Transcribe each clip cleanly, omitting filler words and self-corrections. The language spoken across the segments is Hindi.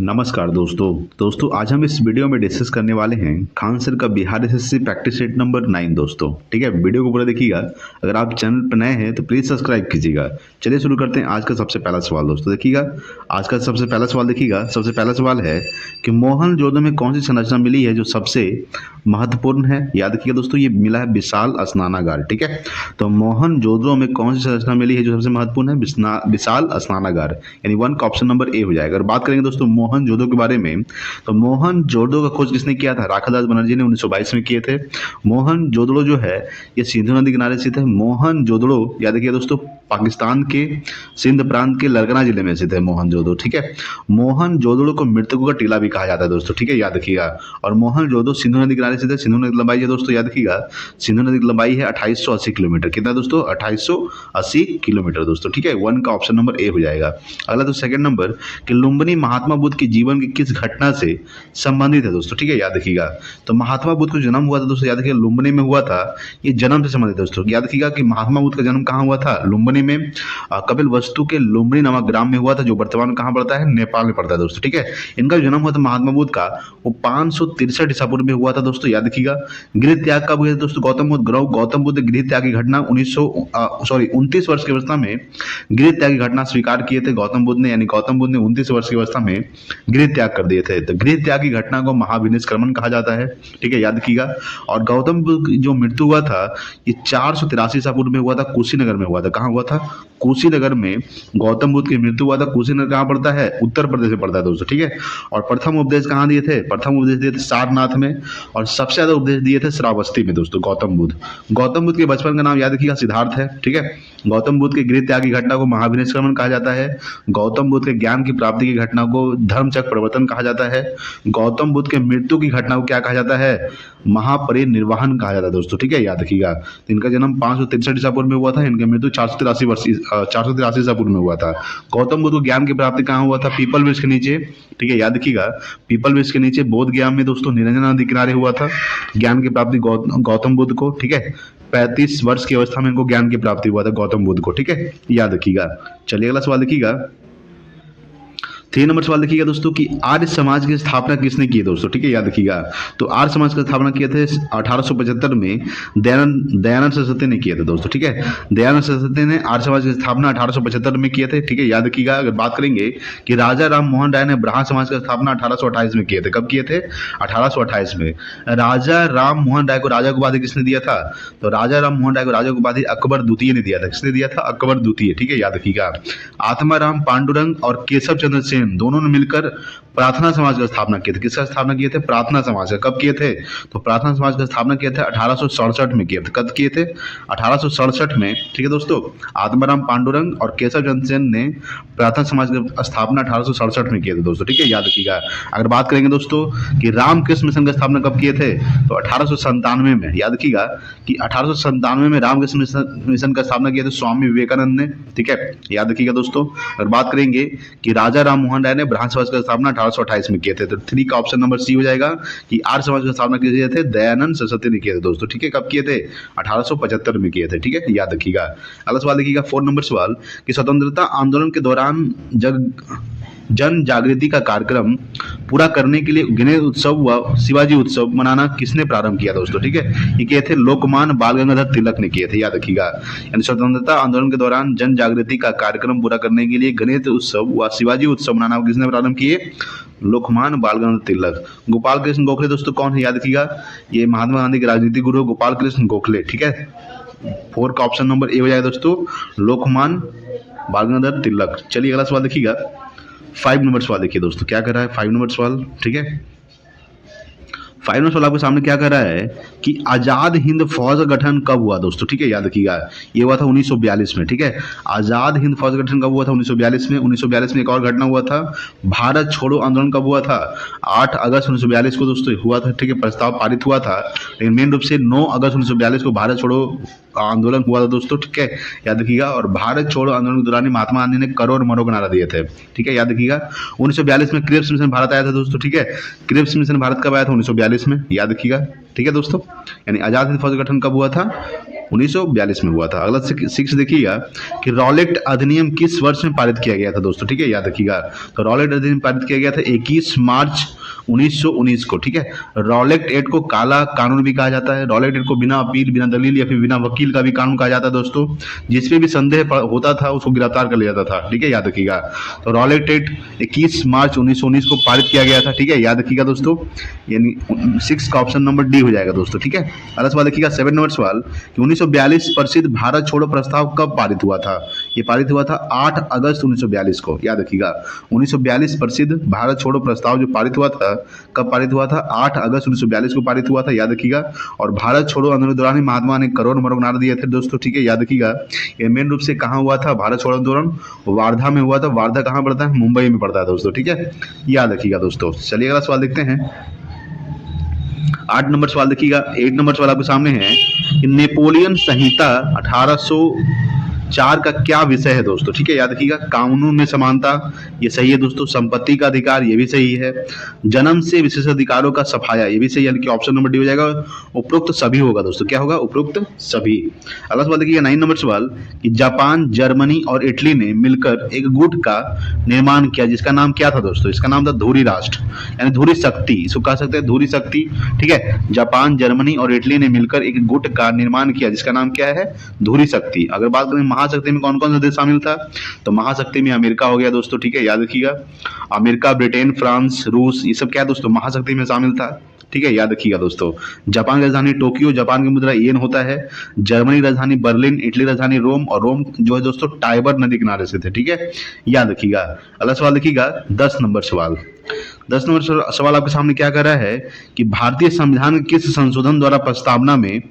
नमस्कार दोस्तों आज हम इस वीडियो में डिस्कस करने वाले हैं खान सर का Bihar SSC practice set number 9 दोस्तों। ठीक है, वीडियो को पूरा देखिएगा। अगर आप चैनल पर नए हैं तो प्लीज़ सब्सक्राइब कीजिएगा। चलिए शुरू करते हैं आज का सबसे पहला सवाल दोस्तों। देखिएगा, आज का सबसे पहला सवाल देखिएगा। सबसे पहला सवाल है कि मोहनजोदड़ो में कौन सी संरचना मिली है जो सबसे महत्वपूर्ण है। याद रखिएगा दोस्तों, ये मिला है विशाल स्नानागार। ठीक है, तो मोहनजोदड़ो में कौन सी संरचना मिली है जो सबसे महत्वपूर्ण है, विशाल स्नानागार, यानी 1 का ऑप्शन नंबर ए हो जाएगा। अगर बात करेंगे दोस्तों मोहनजोदड़ो के बारे में, तो मोहनजोदड़ो का खोज किसने किया था? राखादास बनर्जी ने 1922 में किए थे। मोहनजोदड़ो जो है ये सिंधु नदी किनारे स्थित है। मोहनजोदड़ो याद रखिए दोस्तों, पाकिस्तान के सिंध प्रांत के लरगना जिले में स्थित है मोहनजोदड़ो। ठीक है, मोहनजोदड़ो को मृतकों का टीला भी कहा जाता है दोस्तों। ठीक है, याद रखिएगा। और मोहनजोदड़ो सिंधु नदी किनारे स्थित है। सिंधु नदी की लंबाई है दोस्तों, याद रखिएगा, सिंधु नदी की लंबाई है 2880 किलोमीटर। कितना दोस्तों? 2880 किलोमीटर दोस्तों। ठीक है, 1 का ऑप्शन नंबर ए हो जाएगा। अगला तो सेकंड नंबर कि लुम्बिनी महात्मा बुद्ध के जीवन की किस घटना से संबंधित है दोस्तों। ठीक है, याद रखिएगा। तो महात्मा बुद्ध को जन्म हुआ था दोस्तों, याद रखिएगा, लुम्बिनी में हुआ था। ये जन्म से संबंधित है दोस्तों। याद रखिएगा कि महात्मा बुद्ध का जन्म कहाँ हुआ था? लुम्बिनी में, कपिल वस्तु के लुम्बिनी नामक ग्राम में हुआ था, जो वर्तमान में कहाँ पड़ता है? नेपाल में पड़ता है दोस्तों। ठीक है, इनका जन्म हुआ था महात्मा बुद्ध का, वो 563 ईसा पूर्व में हुआ था दोस्तों। याद रखिएगा। गृह त्याग कब हुआ था दोस्तों? गौतम बुद्ध गृह त्याग की घटना 29 वर्ष की अवस्था में गृह त्याग की घटना स्वीकार किए थे गौतम बुद्ध ने, यानी गौतम बुद्ध ने 29 वर्ष की अवस्था में गृह त्याग कर दिए थे। तो गृह त्याग की घटना को महाविनिष्क्रमण कहा जाता है। ठीक है, याद रखिएगा। और गौतम बुद्ध की जो मृत्यु हुआ था ये 483 ईसा पूर्व में हुआ था, कुशीनगर में हुआ था। कहाँ हुआ था? कुशीनगर में गौतम बुद्ध की मृत्यु हुआ था। कुशीनगर कहाँ पड़ता है? उत्तर प्रदेश में पड़ता है दोस्तों। ठीक है, और प्रथम उपदेश कहाँ दिए थे? प्रथम उपदेश दिए थे सारनाथ में, और सबसे ज्यादा उपदेश दिए थे श्रावस्ती में दोस्तों। गौतम बुद्ध के बचपन का नाम याद रखिएगा सिद्धार्थ है। ठीक है, गौतम बुद्ध के गृह त्याग की घटना को महाविनिष्क्रमण कहा जाता है। गौतम बुद्ध के ज्ञान की प्राप्ति की घटना को धर्मचक्र प्रवर्तन कहा जाता है। गौतम बुद्ध के मृत्यु की घटना को क्या कहा जाता है? महापरिनिर्वाण कहा जाता है दोस्तों। ठीक है, याद रखिएगा। तो इनका जन्म 563 ईसा पूर्व में हुआ था, इनकी मृत्यु 483 ईसा पूर्व में हुआ था। गौतम बुद्ध को ज्ञान की प्राप्ति कहाँ हुआ था? पीपल वृक्ष के नीचे। ठीक है, याद रखिएगा, पीपल वृक्ष के नीचे बोध गया में दोस्तों, निरंजना नदी किनारे हुआ था ज्ञान की प्राप्ति गौतम बुद्ध को। ठीक है, 35 वर्ष की अवस्था में इनको ज्ञान की प्राप्ति हुआ था गौतम बुद्ध को। ठीक है, याद रखिएगा। चलिए अगला सवाल देखिएगा। 3 नंबर सवाल देखिएगा दोस्तों कि आर्य समाज की स्थापना किसने की है दोस्तों। ठीक है, याद रखिएगा। तो आर्य समाज की स्थापना किए थे 1875 में दयानंद सरस्वती ने किए थे दोस्तों। ठीक है, दयानंद सरस्वती ने आर्य समाज की स्थापना 1875 में किए थे। ठीक है, याद रखिएगा। अगर बात करेंगे कि राजा राम मोहन राय ने ब्राह्मण समाज की स्थापना 1828 में किए थे। कब किए थे? 1828 में। राजा राम मोहन राय को राजा की उपाधि किसने दिया था? तो राजा राम मोहन राय को राजा की उपाधि अकबर द्वितीय ने दिया था। किसने दिया था? अकबर द्वितीय। ठीक है, याद रखिएगा। आत्माराम पांडुरंग और केशव चंद्र सेन दोनों ने मिलकर प्रार्थना समाज की स्थापना की थी। किसका स्थापना किए थे? प्रार्थना समाज का। कब किए थे? तो प्रार्थना समाज की स्थापना किए थे 1867 में किए थे। कब किए थे? 1867 में। ठीक है दोस्तों, आत्माराम पांडुरंग और केशव चंद्र सेन ने प्रार्थना समाज की स्थापना 1867 में किए थे दोस्तों। ठीक है, याद रखिएगा। अगर बात करेंगे दोस्तों कि रामकृष्ण मिशन की स्थापना कब किए थे? तो 1897 में। याद रखिएगा कि 1897 में रामकृष्ण मिशन का स्थापना किया था स्वामी विवेकानंद ने। ठीक है, याद रखिएगा दोस्तों। अगर बात करेंगे कि राजा राम मोहन राय ने ब्राह्मण समाज की स्थापना 1828 में किए थे, तो 3 का ऑप्शन नंबर सी हो जाएगा कि आर्य समाज की स्थापना किए थे दयानंद सरस्वती ने किए थे दोस्तों। ठीक है, कब किए थे? 1875 में किए थे। ठीक है, याद रखिएगा। अगला सवाल देखिएगा 4 नंबर सवाल कि स्वतंत्रता आंदोलन के दौरान जन जागृति का कार्यक्रम पूरा करने के लिए गणेश उत्सव व शिवाजी उत्सव मनाना किसने प्रारंभ किया दोस्तों। ठीक है, ये किए थे लोकमान्य बाल गंगाधर तिलक ने किए थे। याद रखिएगा। यानी स्वतंत्रता आंदोलन के दौरान जन जागृति का कार्यक्रम पूरा करने के लिए गणेश उत्सव व शिवाजी उत्सव मनाना किसने प्रारंभ किए? लोकमान्य बाल गंगाधर तिलक। गोपाल कृष्ण गोखले दोस्तों कौन है? याद रखिएगा, ये महात्मा गांधी के राजनीतिक गुरु गोपाल कृष्ण गोखले। ठीक है, 4 का ऑप्शन नंबर ए हो जाएगा दोस्तों, लोकमान्य बाल गंगाधर तिलक। चलिए अगला सवाल देखिएगा। 5 नंबर सवाल देखिए दोस्तों, क्या कर रहा है 5 नंबर सवाल। ठीक है, 5 नंबर सवाल आपके सामने क्या कर रहा है कि आजाद हिंद फौज का गठन कब हुआ दोस्तों। ठीक है, याद रखिएगा, ये हुआ था 1942 में। ठीक है, आजाद हिंद फौज का गठन कब हुआ था? 1942 में। 1942 में एक और घटना हुआ था, भारत छोड़ो आंदोलन कब हुआ था? 8 अगस्त 1942 को दोस्तों हुआ था। ठीक है, प्रस्ताव पारित हुआ था, लेकिन मेन रूप से 9 अगस्त 1942 को भारत छोड़ो आंदोलन हुआ था दोस्तों। ठीक है, याद रखिएगा। और भारत छोड़ो आंदोलन के दौरान महात्मा गांधी ने करो और मरो का नारा दिए थे। ठीक है, याद रखिएगा। 1942 में क्रिप्स मिशन भारत आया था दोस्तों। ठीक है, क्रिप्स मिशन भारत कब आया था? 1942 में। याद रखिएगा। ठीक है दोस्तों, यानी आजाद हिंद फौज का गठन कब हुआ था? 1942 में हुआ था। अगला 6 देखिएगा कि रॉलेट अधिनियम किस वर्ष में पारित किया गया था दोस्तों, ठीक है, याद रखिएगा। तो रॉलेट अधिनियम पारित किया गया था 21 मार्च 1919 को, ठीक है। रॉलेट एक्ट को काला कानून भी कहा जाता है। रॉलेट एक्ट को बिना अपील, बिना दलील या फिर बिना वकील का भी कानून कहा जाता है दोस्तों। जिसपे भी संदेह होता था उसको गिरफ्तार कर लिया जाता था, ठीक है, याद रखिएगा। तो रॉलेट एक्ट 21 मार्च 1919 को पारित किया गया था, ठीक है, याद रखिएगा दोस्तों। यानी 6 का ऑप्शन नंबर डी हो जाएगा दोस्तों, ठीक है। अगला सवाल देखिएगा 7 नंबर सवाल कि 1942 प्रसिद्ध भारत छोड़ो प्रस्ताव कब पारित हुआ था। ये पारित हुआ था 8 अगस्त 1942 को, याद रखिएगा। 1942 प्रसिद्ध भारत छोड़ो प्रस्ताव जो पारित हुआ था, कब पारित हुआ था? 8 अगस्त 1942 को पारित हुआ था, याद रखिएगा। और भारत छोड़ो आंदोलन के दौरान महात्मा ने करोड़ों नंबर नारे दिए थे दोस्तों, ठीक है, याद रखिएगा। ये मेन रूप से कहाँ हुआ था? भारत छोड़ो आंदोलन वार्धा में हुआ था। वार्धा कहाँ पड़ता है? मुंबई में पड़ता है दोस्तों, ठीक है, याद रखिएगा दोस्तों। चलिए अगला सवाल देखते हैं। 8 नंबर सवाल देखिएगा। 8 नंबर सवाल आपके सामने है कि नेपोलियन संहिता 1804 का क्या विषय है दोस्तों, ठीक है, याद रखिएगा। कानून में समानता, ये सही है दोस्तों। संपत्ति का अधिकार, ये भी सही है। जन्म से विशेष अधिकारों का सफाया, ये भी सही है, यानी कि ऑप्शन नंबर डी हो जाएगा। उपरोक्त सभी होगा दोस्तों, क्या होगा? उपरोक्त सभी। अगला सवाल देखिएगा 9 नंबर सवाल कि जापान, जर्मनी और इटली ने मिलकर एक गुट का निर्माण किया जिसका नाम क्या था दोस्तों? इसका नाम था धुरी राष्ट्र, यानी धुरी शक्ति, इसको कह सकते हैं धुरी शक्ति, ठीक है। जापान, जर्मनी और इटली ने मिलकर एक गुट का निर्माण किया जिसका नाम क्या है? धुरी शक्ति। अगर बात करें महाशक्ति में कौन कौन सा देश शामिल था, तो महाशक्ति में अमेरिका हो गया दोस्तों, ठीक है, याद रखिएगा। अमेरिका, ब्रिटेन, फ्रांस, रूस, ये सब क्या है दोस्तों? महाशक्ति में शामिल था, ठीक है, याद रखिएगा दोस्तों। जापान की राजधानी टोक्यो, जापान की मुद्रा येन होता है। जर्मनी राजधानी बर्लिन, इटली राजधानी रोम, और रोम जो है दोस्तों टाइबर नदी किनारे से थे, ठीक है, याद रखिएगा। अगला सवाल देखिएगा 10 नंबर सवाल। 10 नंबर सवाल आपके सामने क्या कर रहा है कि भारतीय संविधान के किस संशोधन द्वारा प्रस्तावना में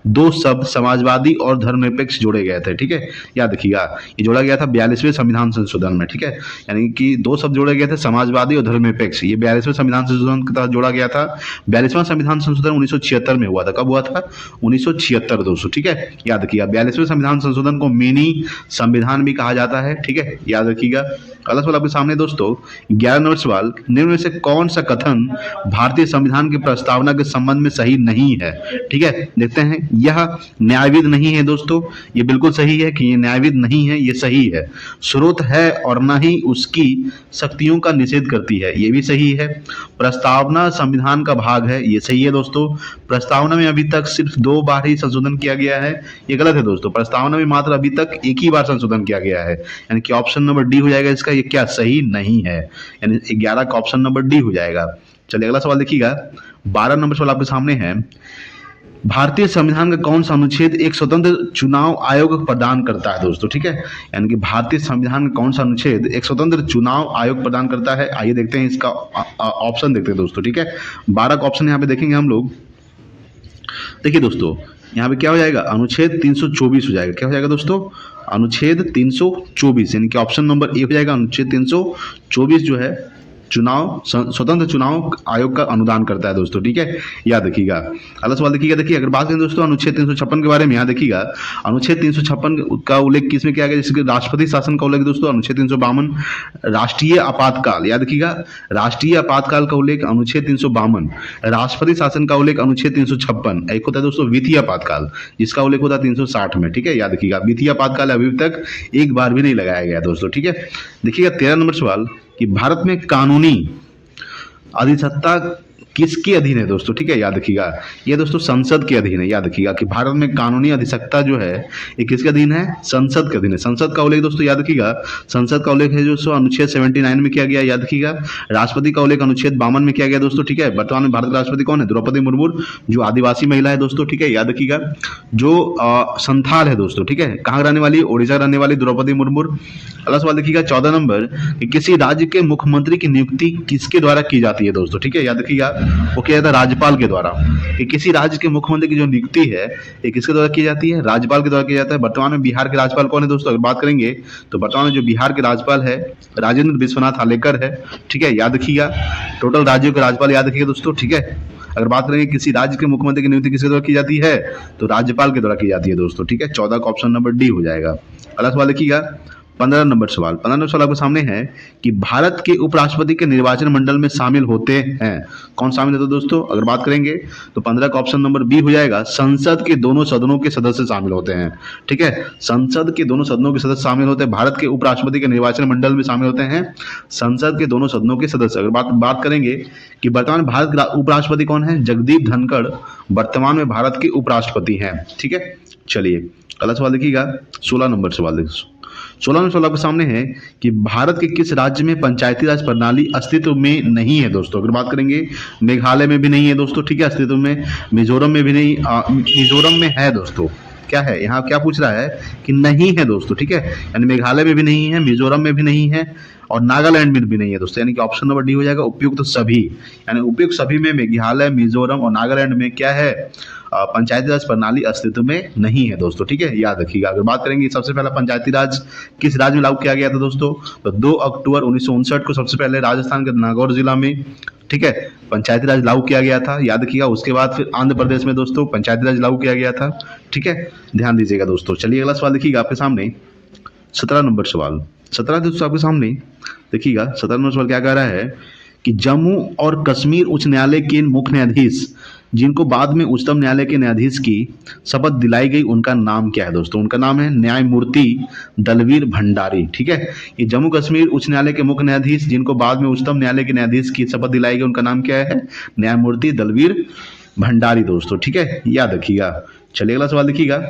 2 शब्द समाजवादी और धर्मनिरपेक्ष जोड़े गए थे, ठीक है, याद रखिएगा। ये जोड़ा गया था 42वें संविधान संशोधन में, ठीक है, यानी कि 2 शब्द जोड़े गए थे, समाजवादी और धर्मनिरपेक्ष। ये 42वें संविधान संशोधन के तहत जोड़ा गया था। 42वां संविधान संशोधन 1976 में हुआ था। कब हुआ था? 1976 दोस्तों, ठीक है, याद रखिएगा। 42वें संविधान संशोधन को मिनी संविधान भी कहा जाता है, ठीक है, याद रखिएगा। अगला सवाल आपके सामने दोस्तों 11 नंबर सवाल, निम्न में से कौन सा कथन भारतीय संविधान की प्रस्तावना के संबंध में सही नहीं है, ठीक है, देखते हैं। यह न्यायविद नहीं है दोस्तों, ये बिल्कुल सही है कि ये न्यायविद नहीं है, ये सही है। स्रोत है और न ही उसकी शक्तियों का निषेध करती है, ये भी सही है। प्रस्तावना संविधान का भाग है, ये सही है दोस्तों। प्रस्तावना में अभी तक सिर्फ 2 बार ही संशोधन किया गया है, ये गलत है दोस्तों। प्रस्तावना में मात्र अभी तक 1 ही बार संशोधन किया गया है, यानी कि ऑप्शन नंबर डी हो जाएगा इसका। ये क्या सही नहीं है, यानी 11 का ऑप्शन नंबर डी हो जाएगा। चलिए अगला सवाल देखिएगा। 12 नंबर सवाल आपके सामने है, भारतीय संविधान का कौन सा अनुच्छेद एक स्वतंत्र चुनाव आयोग प्रदान करता है दोस्तों, ठीक है, यानी कि भारतीय संविधान का कौन सा अनुच्छेद एक स्वतंत्र चुनाव आयोग प्रदान करता है। आइए देखते हैं इसका ऑप्शन देखते हैं दोस्तों, ठीक है। 12 का ऑप्शन यहाँ पे देखेंगे हम लोग। देखिए दोस्तों यहाँ पे क्या हो जाएगा? अनुच्छेद 324 हो जाएगा। क्या हो जाएगा दोस्तों? अनुच्छेद 324, यानी कि ऑप्शन नंबर ए हो जाएगा। अनुच्छेद 324 जो है स्वतंत्र चुनाव आयोग का अनुदान करता है दोस्तों, ठीक है, याद रखिएगा। अगला सवाल देखिएगा। देखिए अगर बात करें दोस्तों अनुच्छेद 356 के बारे में, यहाँ देखिएगा अनुच्छेद 356 का उल्लेख किसमें किया गया? जैसे राष्ट्रपति शासन का उल्लेख दोस्तों अनुच्छेद 352। राष्ट्रीय आपातकाल, याद रखिएगा, राष्ट्रीय आपातकाल का उल्लेख अनुच्छेद 352। राष्ट्रपति शासन का उल्लेख अनुच्छेद 356। एक होता है दोस्तों वित्तीय आपातकाल, जिसका उल्लेख होता है 360 में, ठीक है, याद रखिएगा। वित्तीय आपातकाल अभी तक एक बार भी नहीं लगाया गया दोस्तों, ठीक है। देखिएगा 13 नंबर सवाल कि भारत में कानूनी अधिसत्ता किसके अधीन है दोस्तों, ठीक है, याद रखिएगा। ये दोस्तों संसद के अधीन है, याद रखिएगा कि भारत में कानूनी अधिसत्ता जो है ये किसके अधीन है? संसद के अधीन है। संसद का उल्लेख दोस्तों याद रखिएगा, संसद का उल्लेख है जो अनुच्छेद 79 में किया गया, याद रखिएगा। राष्ट्रपति का उल्लेख अनुच्छेद 52 में किया गया दोस्तों, ठीक है। वर्तमान में भारत के राष्ट्रपति कौन है? द्रौपदी मुर्मू, जो आदिवासी महिला है दोस्तों, ठीक है, याद रखिएगा। जो संथाल है दोस्तों, ठीक है, कहाँ रहने वाली? ओडिशा रहने वाली द्रौपदी मुर्मू। अगला सवाल देखिएगा 14 नंबर कि किसी राज्य के मुख्यमंत्री की नियुक्ति किसके द्वारा की जाती है दोस्तों, ठीक है, याद रखिएगा। वो किया जाता है राज्यपाल के द्वारा। कि किसी राज्य के मुख्यमंत्री की जो नियुक्ति है ये किसके द्वारा की जाती है? राज्यपाल के द्वारा किया जाता है। वर्तमान में बिहार के राज्यपाल कौन है दोस्तों? अगर बात करेंगे तो वर्तमान में जो बिहार के राज्यपाल है राजेंद्र विश्वनाथ आलेकर है, ठीक है, याद रखिएगा। टोटल राज्यों के राज्यपाल याद रखिएगा दोस्तों, ठीक है। अगर बात करेंगे किसी राज्य के मुख्यमंत्री की नियुक्ति किसके द्वारा की जाती है, तो राज्यपाल के द्वारा की जाती है दोस्तों, ठीक है। 14 का ऑप्शन नंबर डी हो जाएगा। अगला सवाल देखिएगा 15 नंबर सवाल आपके सामने है कि भारत के उपराष्ट्रपति के निर्वाचन मंडल में शामिल होते हैं। कौन शामिल होते हैं दोस्तों? अगर बात करेंगे तो 15 का ऑप्शन नंबर बी हो जाएगा, संसद के दोनों सदनों के सदस्य शामिल होते हैं। ठीक है, संसद के दोनों सदनों के सदस्य शामिल होते हैं। भारत के उपराष्ट्रपति के निर्वाचन मंडल में शामिल होते हैं संसद के दोनों सदनों के सदस्य। अगर बात करेंगे कि वर्तमान भारत के उपराष्ट्रपति कौन है? जगदीप धनखड़ वर्तमान में भारत के उपराष्ट्रपति हैं। ठीक है, चलिए अगला सवाल देखिएगा। 16 नंबर सवाल देखिए। 16 नंबर सवाल आपके सामने है कि भारत के किस राज्य में पंचायती राज प्रणाली अस्तित्व में नहीं है दोस्तों? अगर बात करेंगे मेघालय में भी नहीं है दोस्तों। ठीक है, अस्तित्व में। मिजोरम में भी नहीं, मिजोरम में है दोस्तों। क्या है यहाँ, क्या पूछ रहा है कि नहीं है दोस्तों। ठीक है, यानी मेघालय में भी नहीं है, मिजोरम में भी नहीं है और नागालैंड में भी नहीं है दोस्तों। यानी कि ऑप्शन नंबर डी हो जाएगा, उपयुक्त सभी। यानी उपयुक्त सभी में मेघालय, मिजोरम और नागालैंड में क्या है? पंचायती राज प्रणाली अस्तित्व में नहीं है दोस्तों। ठीक है, याद रखिएगा। अगर बात करेंगे सबसे पहला पंचायती राज किस राज्य में लागू किया गया था दोस्तों? तो 2 अक्टूबर 1959 को सबसे पहले राजस्थान के नागौर जिला में, ठीक है, पंचायती राज लागू किया गया था। याद रखिएगा। उसके बाद फिर आंध्र प्रदेश में दोस्तों पंचायती राज लागू किया गया था। ठीक है, ध्यान दीजिएगा दोस्तों। चलिए अगला सवाल देखिएगा आपके सामने। 17 नंबर सवाल। 17 दोस्तों आपके सामने देखिएगा। 17 नंबर सवाल क्या कह रहा है कि जम्मू और कश्मीर उच्च न्यायालय के मुख्य न्यायाधीश जिनको बाद में उच्चतम न्यायालय के न्यायाधीश की शपथ दिलाई गई, उनका नाम क्या है दोस्तों? उनका नाम है न्यायमूर्ति दलवीर भंडारी। ठीक है, ये जम्मू कश्मीर उच्च न्यायालय के मुख्य न्यायाधीश जिनको बाद में उच्चतम न्यायालय के न्यायाधीश की शपथ दिलाई गई, उनका नाम क्या है? न्यायमूर्ति दलवीर भंडारी दोस्तों। ठीक है, याद रखिएगा। चलिए अगला सवाल देखिएगा।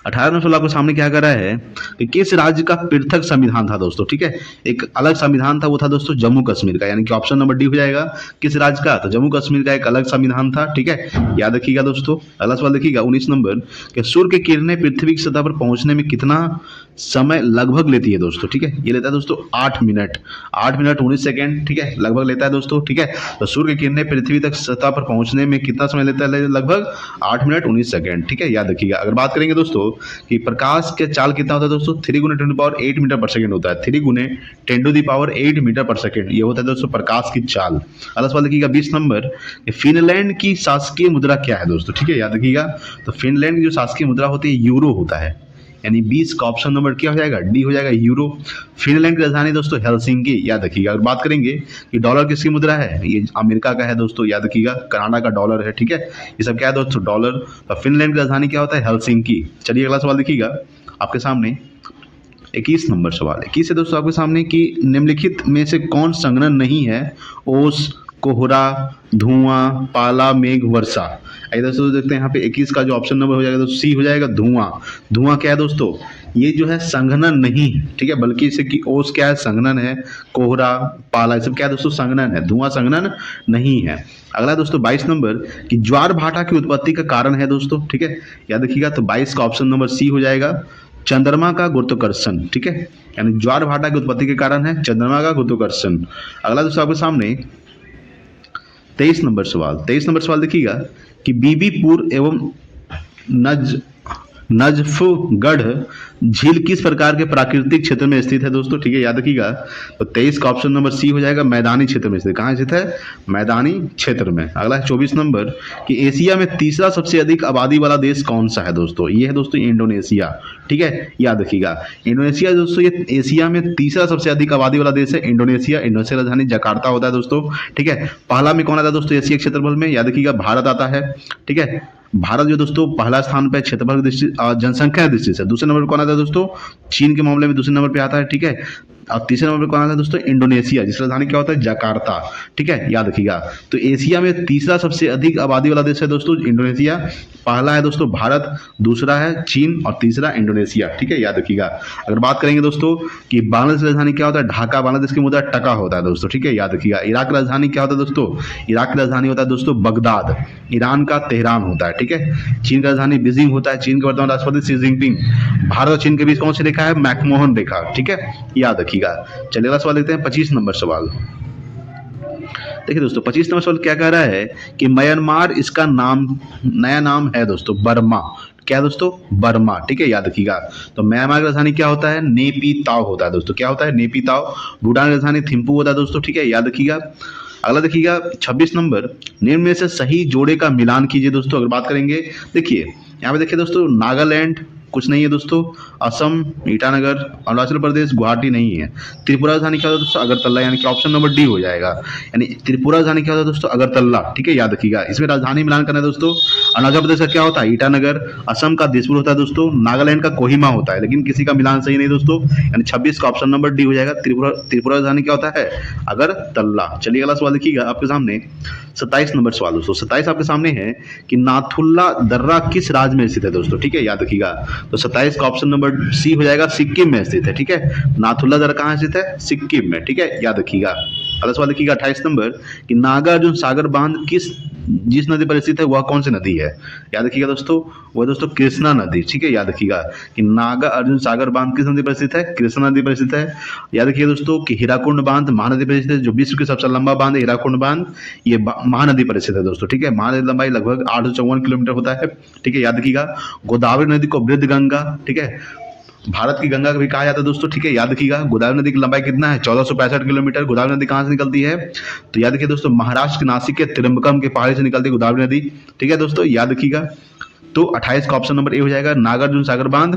18 नंबर सवाल आपके सामने क्या कर रहा है कि किस राज्य का पृथक संविधान था दोस्तों? ठीक है, एक अलग संविधान था, वो था दोस्तों जम्मू कश्मीर का। यानी कि ऑप्शन नंबर डी हो जाएगा। किस राज्य का? तो जम्मू कश्मीर का एक अलग संविधान था। ठीक है, याद रखिएगा दोस्तों। अगला सवाल देखिएगा 19 नंबर कि सूर्य की किरणें पृथ्वी की सतह पर पहुंचने में कितना समय लगभग लेती है दोस्तों? ठीक है, ये लेता है दोस्तों 8 मिनट, 8 मिनट 19 सेकेंड। ठीक है, लगभग लेता है दोस्तों। ठीक है, तो सूर्य की किरणें पृथ्वी तक सतह पर पहुंचने में कितना समय लेता है? लगभग 8 मिनट 19 सेकेंड। ठीक है, याद रखिएगा। अगर बात करेंगे दोस्तों कि प्रकाश के चाल कितना होता है दोस्तों? 3 × 10⁸ मीटर पर सेकंड होता है। 3 × 10⁸ मीटर पर सेकंड, ये होता है दोस्तों प्रकाश की चाल। अगला सवाल देखिएगा 20 नंबर, फिनलैंड की शासकीय मुद्रा क्या है दोस्तों? ठीक है, याद रखिएगा। तो फिनलैंड की जो शासकीय मुद्रा होती है यूरो होता है। यानी 20 का ऑप्शन नंबर क्या हो जाएगा? डी हो जाएगा, यूरो। फिनलैंड की राजधानी दोस्तों हेलसिंकी। याद रखिएगा। अगर बात करेंगे कि डॉलर किसकी मुद्रा है? ये अमेरिका का है दोस्तों। याद रखिएगा। कनाडा का डॉलर है। ठीक है, ये सब क्या है दोस्तों? डॉलर। तो फिनलैंड की राजधानी क्या होता है? हेलसिंकी। चलिए अगला सवाल देखिएगा आपके सामने। 21 नंबर सवाल। 21 है दोस्तों आपके सामने कि निम्नलिखित में से कौन संघनन नहीं है? ओस, कोहरा, धुआं, पाला, मेघ, वर्षा। आइए दोस्तों देखते हैं यहाँ पे 21 का जो ऑप्शन नंबर हो जाएगा दोस्तों सी हो जाएगा, धुआं। धुआं क्या है दोस्तों? ये जो है संघनन नहीं है। ठीक है, बल्कि इसे कि ओस क्या है? संघनन है। कोहरा, पाला, ये सब क्या है दोस्तों? संघनन है। धुआं संघनन नहीं है। अगला दोस्तों 22 नंबर कि ज्वार भाटा की उत्पत्ति का कारण है दोस्तों। ठीक है, याद रखिएगा। तो 22 का ऑप्शन नंबर सी हो जाएगा, चंद्रमा का गुरुत्वाकर्षण। ठीक है, यानी ज्वार भाटा की उत्पत्ति के कारण है चंद्रमा का गुरुत्वाकर्षण। अगला दोस्तों आपके सामने 23 नंबर सवाल। 23 नंबर सवाल देखिएगा कि बीबीपुर एवं नजफगढ़ झील किस प्रकार के प्राकृतिक क्षेत्र में स्थित है दोस्तों? ठीक है, याद रखिएगा। तो 23 का ऑप्शन नंबर सी हो जाएगा, मैदानी क्षेत्र में स्थित। कहाँ स्थित है? मैदानी क्षेत्र में। अगला है 24 नंबर कि एशिया में तीसरा सबसे अधिक आबादी वाला देश कौन सा है दोस्तों? ये है दोस्तों इंडोनेशिया। ठीक है, याद रखिएगा। इंडोनेशिया दोस्तों ये एशिया में तीसरा सबसे अधिक आबादी वाला देश है इंडोनेशिया। इंडोनेशिया राजधानी जकार्ता होता है दोस्तों। ठीक है, पहला में कौन आता है दोस्तों एशिया क्षेत्रफल में? याद रखिएगा, भारत आता है। ठीक है, भारत जो दोस्तों पहला स्थान पे क्षेत्रफल की दृष्टि जनसंख्या की दृष्टि से। दूसरे नंबर पर कौन आता है दोस्तों? चीन के मामले में दूसरे नंबर पे आता है। ठीक है, और तीसरे नंबर पर कौन आता है दोस्तों? इंडोनेशिया, जिसकी राजधानी क्या होता है? जकार्ता। ठीक है, याद रखिएगा। तो एशिया में तीसरा सबसे अधिक आबादी वाला देश है दोस्तों इंडोनेशिया। पहला है दोस्तों भारत, दूसरा है चीन और तीसरा इंडोनेशिया। ठीक है, याद रखिएगा। अगर बात करेंगे दोस्तों कि बांग्लादेश की राजधानी क्या होता है? ढाका। बांग्लादेश की मुद्रा टका होता है दोस्तों। ठीक है, याद रखिएगा। इराक की राजधानी क्या होता है दोस्तों? इराक की राजधानी होता है दोस्तों बगदाद। ईरान का तेहरान होता है। ठीक है, चीन का राजधानी बीजिंग होता है। चीन के वर्तमान राष्ट्रपति शी जिनपिंग। भारत और चीन के बीच कौन सी रेखा है? मैकमोहन रेखा। ठीक है, याद रखिएगा। चलिए अगला सवाल देखते हैं 25 नंबर सवाल। देखिए दोस्तों 25 नंबर सवाल क्या कह रहा है कि म्यांमार इसका नाम नया नाम है दोस्तों बर्मा। क्या दोस्तों? बर्मा। ठीक है, याद रखिएगा। तो म्यांमार की राजधानी क्या होता है? नेपीताव होता है दोस्तों। क्या होता है? नेपीताव। भूटान की राजधानी थिम्पू होता है दोस्तों। ठीक है, याद रखिएगा। अगला देखिएगा 26 नंबर, निम्न में से सही जोड़े का मिलान कीजिए दोस्तों। अगर बात करेंगे देखिए यहाँ पे देखिए दोस्तों नागालैंड, कुछ नहीं है दोस्तों। असम, ईटानगर, अरुणाचल प्रदेश, गुवाहाटी नहीं है। त्रिपुरा राजधानी क्या होता है दोस्तों? अगरतला, यानी कि ऑप्शन नंबर डी हो जाएगा। यानी त्रिपुरा राजधानी क्या होता है दोस्तों? अगरतला, ठीक है, याद रखिएगा। इसमें राजधानी मिलान करना है दोस्तों। अरुणाचल प्रदेश का क्या होता है? ईटानगर। असम का दिसपुर होता है दोस्तों। नागालैंड का कोहिमा होता है, लेकिन किसी का मिलान सही नहीं दोस्तों, यानी 26 का ऑप्शन नंबर डी हो जाएगा। त्रिपुरा राजधानी क्या होता है? अगरतला। चलिए अगला सवाल देखिएगा आपके सामने 27 नंबर सवाल दोस्तों। 27 आपके सामने है कि नाथुल्ला दर्रा किस राज्य में स्थित है दोस्तों, ठीक है, याद रखिएगा। तो 27 का ऑप्शन नंबर सी हो जाएगा, सिक्किम में स्थित है, ठीक है। नाथुल्ला दर्रा कहाँ स्थित है? सिक्किम में, ठीक है, याद रखिएगा। अगला सवाल देखिएगा 28 नंबर कि नागार्जुन सागर बांध जिस नदी पर स्थित है वह कौन सी नदी है? याद रखिएगा दोस्तों, वह दोस्तों कृष्णा नदी, ठीक है, याद रखिएगा कि नागा अर्जुन सागर बांध किस नदी पर स्थित है? कृष्णा नदी पर स्थित है। याद रखिए दोस्तों कि हीराकुंड बांध महानदी पर स्थित है, जो विश्व की सबसे लंबा बांध है हीराकुंड बांध, ये महानदी पर स्थित है दोस्तों, ठीक है। महानदी की लंबाई लगभग 854 किलोमीटर होता है, ठीक है, याद रखिएगा। गोदावरी नदी को वृद्ध गंगा, ठीक है, भारत की गंगा भी कहा जाता है दोस्तों, ठीक है, याद रखिएगा। गोदावरी नदी की लंबाई कितना है? 1465 किलोमीटर। गोदावरी नदी कहाँ से निकलती है? तो याद रखिए दोस्तों, महाराष्ट्र के नासिक के त्रिम्बकम के पहाड़ी से निकलती है गोदावरी नदी, ठीक है दोस्तों, याद रखिएगा। तो 28 का ऑप्शन नंबर ए हो जाएगा। नागार्जुन सागर बांध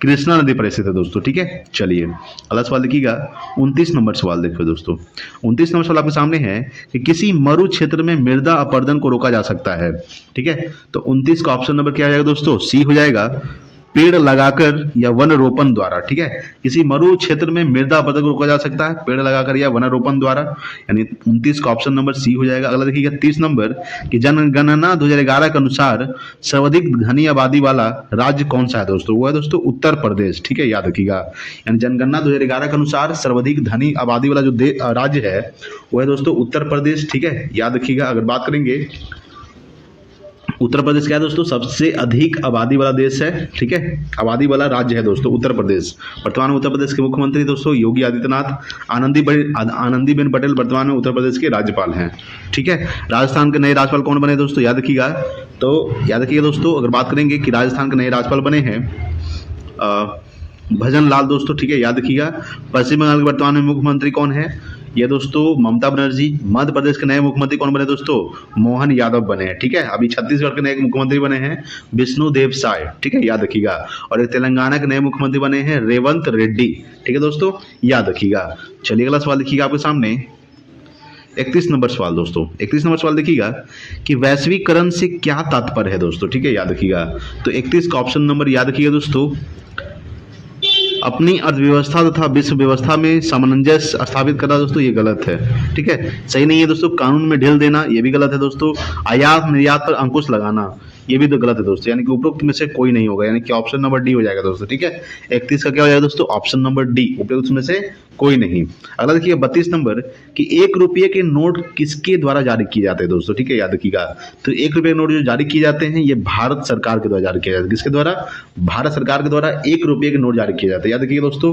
कृष्णा नदी पर स्थित है दोस्तों, ठीक है। चलिए अगला सवाल देखिएगा 29 नंबर सवाल देखिए दोस्तों। 29 नंबर सवाल आपके सामने है कि किसी मरु क्षेत्र में मृदा अपरदन को रोका जा सकता है, ठीक है। तो 29 का ऑप्शन नंबर क्या हो जाएगा दोस्तों? सी हो जाएगा, पेड़ लगाकर या वन रोपण द्वारा, ठीक है। किसी मरु क्षेत्र में मृदा अपरदन को रोका जा सकता है पेड़ लगाकर या वन रोपण द्वारा, यानी 29 का ऑप्शन नंबर सी हो जाएगा। अगला देखिएगा 30 नंबर कि जनगणना 2011 के अनुसार सर्वाधिक घनी आबादी वाला राज्य कौन सा है दोस्तों? वो है दोस्तों उत्तर प्रदेश, ठीक है, याद रखिएगा। यानी जनगणना 2011 के अनुसार सर्वाधिक घनी आबादी वाला जो राज्य है वो है दोस्तों उत्तर प्रदेश, ठीक है, याद रखिएगा। अगर बात करेंगे उत्तर प्रदेश क्या है दोस्तों? सबसे अधिक आबादी वाला देश है, ठीक है, आबादी वाला राज्य है दोस्तों उत्तर प्रदेश। वर्तमान में उत्तर प्रदेश के मुख्यमंत्री दोस्तों योगी आदित्यनाथ। आनंदीबेन पटेल वर्तमान में उत्तर प्रदेश के राज्यपाल हैं, ठीक है। राजस्थान के नए राज्यपाल कौन बने दोस्तों? याद रखिएगा। तो याद रखिएगा दोस्तों, अगर बात करेंगे कि राजस्थान के नए राज्यपाल बने हैं भजन लाल दोस्तों, ठीक है, याद रखिएगा। पश्चिम बंगाल के वर्तमान में मुख्यमंत्री कौन है? ये दोस्तों ममता बनर्जी। मध्य प्रदेश के नए मुख्यमंत्री कौन बने दोस्तों? मोहन यादव बने हैं, ठीक है। अभी छत्तीसगढ़ के नए मुख्यमंत्री बने हैं विष्णुदेव साय, ठीक है, याद रखिएगा। और एक तेलंगाना के नए मुख्यमंत्री बने हैं रेवंत रेड्डी, ठीक है दोस्तों, याद रखिएगा। चलिए अगला सवाल देखिएगा आपके सामने 31 नंबर सवाल दोस्तों। 31 नंबर सवाल देखिएगा कि वैश्वीकरण से क्या तात्पर्य है दोस्तों, ठीक है, याद रखिएगा। तो 31 का ऑप्शन नंबर याद रखिएगा दोस्तों, अपनी अर्थव्यवस्था तथा विश्व व्यवस्था में सामंजस्य स्थापित करना दोस्तों, ये गलत है, ठीक है, सही नहीं है दोस्तों। कानून में ढील देना, ये भी गलत है दोस्तों। आयात निर्यात पर अंकुश लगाना, ये भी तो गलत है दोस्तों, यानी कि उपरोक्त में से कोई नहीं होगा, यानी कि ऑप्शन नंबर डी हो जाएगा दोस्तों, ठीक है। 31 का क्या हो जाएगा दोस्तों? ऑप्शन नंबर डी, उपरोक्त में से कोई नहीं। अगला देखिए 32 नंबर कि 1 रुपये के नोट किसके द्वारा जारी किए जाते हैं दोस्तों, ठीक है, याद रखिएगा। तो 1 रुपये के नोट जो जारी किए जाते हैं ये भारत सरकार के द्वारा जारी किए जाते हैं। किसके द्वारा? भारत सरकार के द्वारा 1 रुपये के नोट जारी किए जाते हैं। याद रखिएगा दोस्तों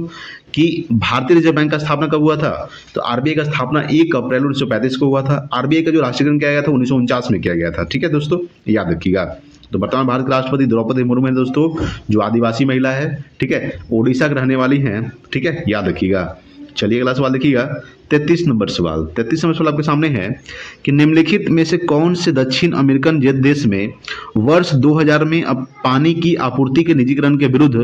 कि भारतीय रिजर्व बैंक का स्थापना कब हुआ था? तो आरबीआई का स्थापना 1 अप्रैल 1935 को हुआ था। आरबीआई का जो राष्ट्रीयकरण किया गया था 1949 में किया गया था, ठीक है दोस्तों, याद रखिएगा। तो वर्तमान भारत के राष्ट्रपति द्रौपदी मुर्मू है दोस्तों, जो आदिवासी महिला है, ठीक है, ओडिशा के रहने वाली हैं, ठीक है, याद रखिएगा। चलिए अगला सवाल देखिएगा 33 नंबर सवाल। 33 नंबर सवाल आपके सामने है कि निम्नलिखित में से कौन से दक्षिण अमेरिकन देश में वर्ष 2000 में अब पानी की आपूर्ति के निजीकरण के विरुद्ध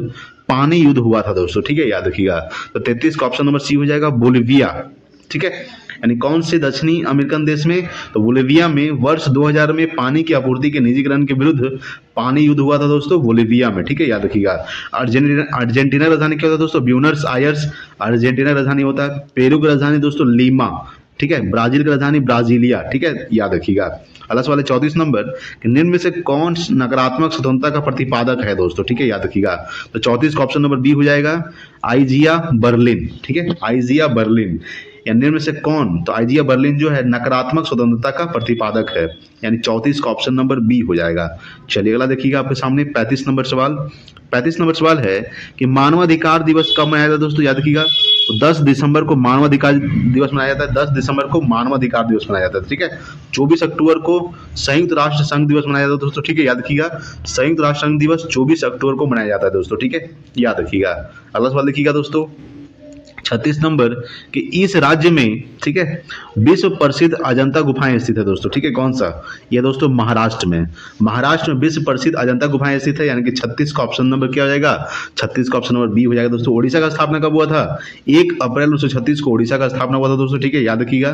पानी युद्ध हुआ था दोस्तों, ठीक है, याद रखिएगा। तो 33 का ऑप्शन नंबर सी हो जाएगा, बोलिविया, ठीक है। यानी कौन से दक्षिणी अमेरिकन देश में? तो बोलिविया में वर्ष 2000 में पानी की आपूर्ति के निजीकरण के विरुद्ध पानी युद्ध हुआ था दोस्तों, बोलिविया में, ठीक है, याद रखिएगा। अर्जेंटीना राजधानी क्या होता है दोस्तों? ब्यूनस आयर्स अर्जेंटीना राजधानी होता है। पेरू की राजधानी दोस्तों लीमा, ठीक है। ब्राजील की राजधानी ब्राजीलिया, ठीक है, याद रखिएगा। अगला सवाल है 34 नंबर कि निम्न में से कौन नकारात्मक स्वतंत्रता का प्रतिपादक है दोस्तों, ठीक है, याद रखिएगा। तो 34 का ऑप्शन नंबर बी हो जाएगा, आइजिया बर्लिन, ठीक है, आइजिया बर्लिन। या निम्न में से कौन? तो आइजिया बर्लिन जो है नकारात्मक स्वतंत्रता का प्रतिपादक है, यानी 34 का ऑप्शन नंबर बी हो जाएगा। चलिए अगला देखिएगा आपके सामने 35 नंबर सवाल। 35 नंबर सवाल है कि मानवाधिकार दिवस कब मनाया जाता है दोस्तों, याद रखिएगा। तो 10 दिसंबर को मानवाधिकार दिवस मनाया जाता है। 10 दिसंबर को मानवाधिकार दिवस मनाया जाता है, ठीक है। 24 अक्टूबर को संयुक्त राष्ट्र संघ दिवस मनाया जाता है दोस्तों, ठीक है, याद रखिएगा। संयुक्त राष्ट्र संघ दिवस 24 अक्टूबर को मनाया जाता है दोस्तों, ठीक है, याद रखिएगा। अगला सवाल देखिएगा दोस्तों 36 नंबर कि इस राज्य में, ठीक है, विश्व प्रसिद्ध अजंता गुफाएं स्थित है दोस्तों, ठीक है, कौन सा? ये दोस्तों महाराष्ट्र में। महाराष्ट्र में विश्व प्रसिद्ध अजंता गुफाएं स्थित है, यानी कि 36 का ऑप्शन नंबर क्या हो जाएगा? 36 का ऑप्शन नंबर बी हो जाएगा दोस्तों। ओडिशा का स्थापना कब हुआ था? 1 अप्रैल 1936 को ओडिशा का स्थापना हुआ था दोस्तों, ठीक है, याद रखिएगा।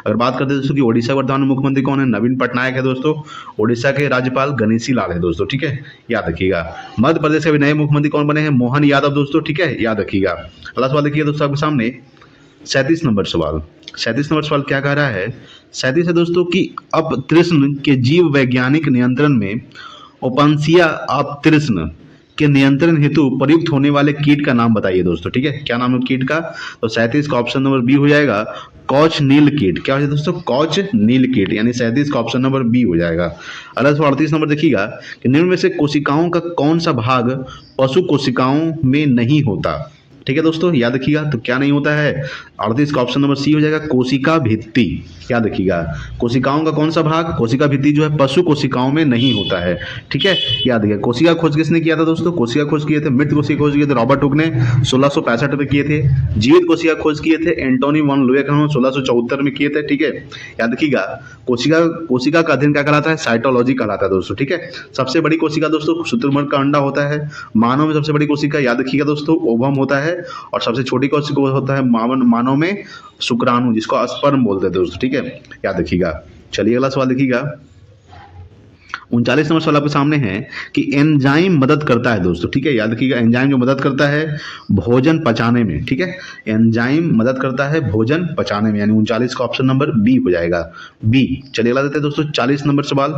अगर बात करते हैं दोस्तों कि ओडिशा वर्तमान मुख्यमंत्री कौन है? नवीन पटनायक है दोस्तों। ओडिशा के राज्यपाल गणेशी लाल है दोस्तों, ठीक है, याद रखिएगा। मध्य प्रदेश के भी नए मुख्यमंत्री कौन बने हैं? मोहन यादव दोस्तों, ठीक है, याद रखिएगा। अगला सवाल देखिए दोस्तों आपके सामने 37 नंबर सवाल। 37 नंबर सवाल क्या कह रहा है? 37 है दोस्तों कि अपतृष्ण के जीव वैज्ञानिक नियंत्रण में ओपनसिया अपतृष्ण के नियंत्रण हेतु प्रयुक्त होने वाले कीट का नाम बताइए दोस्तों, ठीक है, क्या नाम है कीट का? तो 37 का ऑप्शन नंबर बी हो जाएगा कॉच नील कीट। क्या हो जाएगा दोस्तों? कॉच नील कीट, यानी 37 का ऑप्शन नंबर बी हो जाएगा। अगला सवाल 38 नंबर देखिएगा कि निम्न में से कोशिकाओं का कौन सा भाग पशु कोशिकाओं में नहीं होता? ठीक है दोस्तों, याद रखिएगा। तो क्या नहीं होता है? 38 का ऑप्शन नंबर सी हो जाएगा कोशिका भित्ति। याद रखिएगा, कोशिकाओं का कौन सा भाग? कोशिका भित्ति जो है पशु कोशिकाओं में नहीं होता है, ठीक है, याद रखिएगा। कोशिका खोज किसने किया था दोस्तों? कोशिका खोज किए थे, मृत कोशिका खोज किए थे रॉबर्ट हुक ने 1665 में किए थे। जीवित कोशिका खोज किए थे एंटोनी वॉन लुएकहॉर्न 1674 में किए थे, ठीक है, याद रखिएगा। कोशिका का अध्ययन क्या कहलाता है? साइटोलॉजी कहलाता है दोस्तों, ठीक है। सबसे बड़ी कोशिका दोस्तों शुतुरमुर्ग का अंडा होता है। मानव में सबसे बड़ी कोशिका याद रखिएगा दोस्तों ओवम होता है, और सबसे छोटी कोशिका होता है मानव में शुक्राणु, जिसको स्पर्म बोलते हैं दोस्तों, ठीक है, याद रखिएगा। चलिए अगला सवाल देखिएगा। 39 नंबर सवाल आपके सामने है कि एंजाइम मदद करता है दोस्तों, ठीक है, याद रखिएगा। एंजाइम जो मदद करता है भोजन पचाने में, ठीक है, एंजाइम मदद करता है भोजन पचाने में, यानी 39 का ऑप्शन नंबर बी हो जाएगा, बी। चलिए अगला देते हैं दोस्तों 40 नंबर सवाल।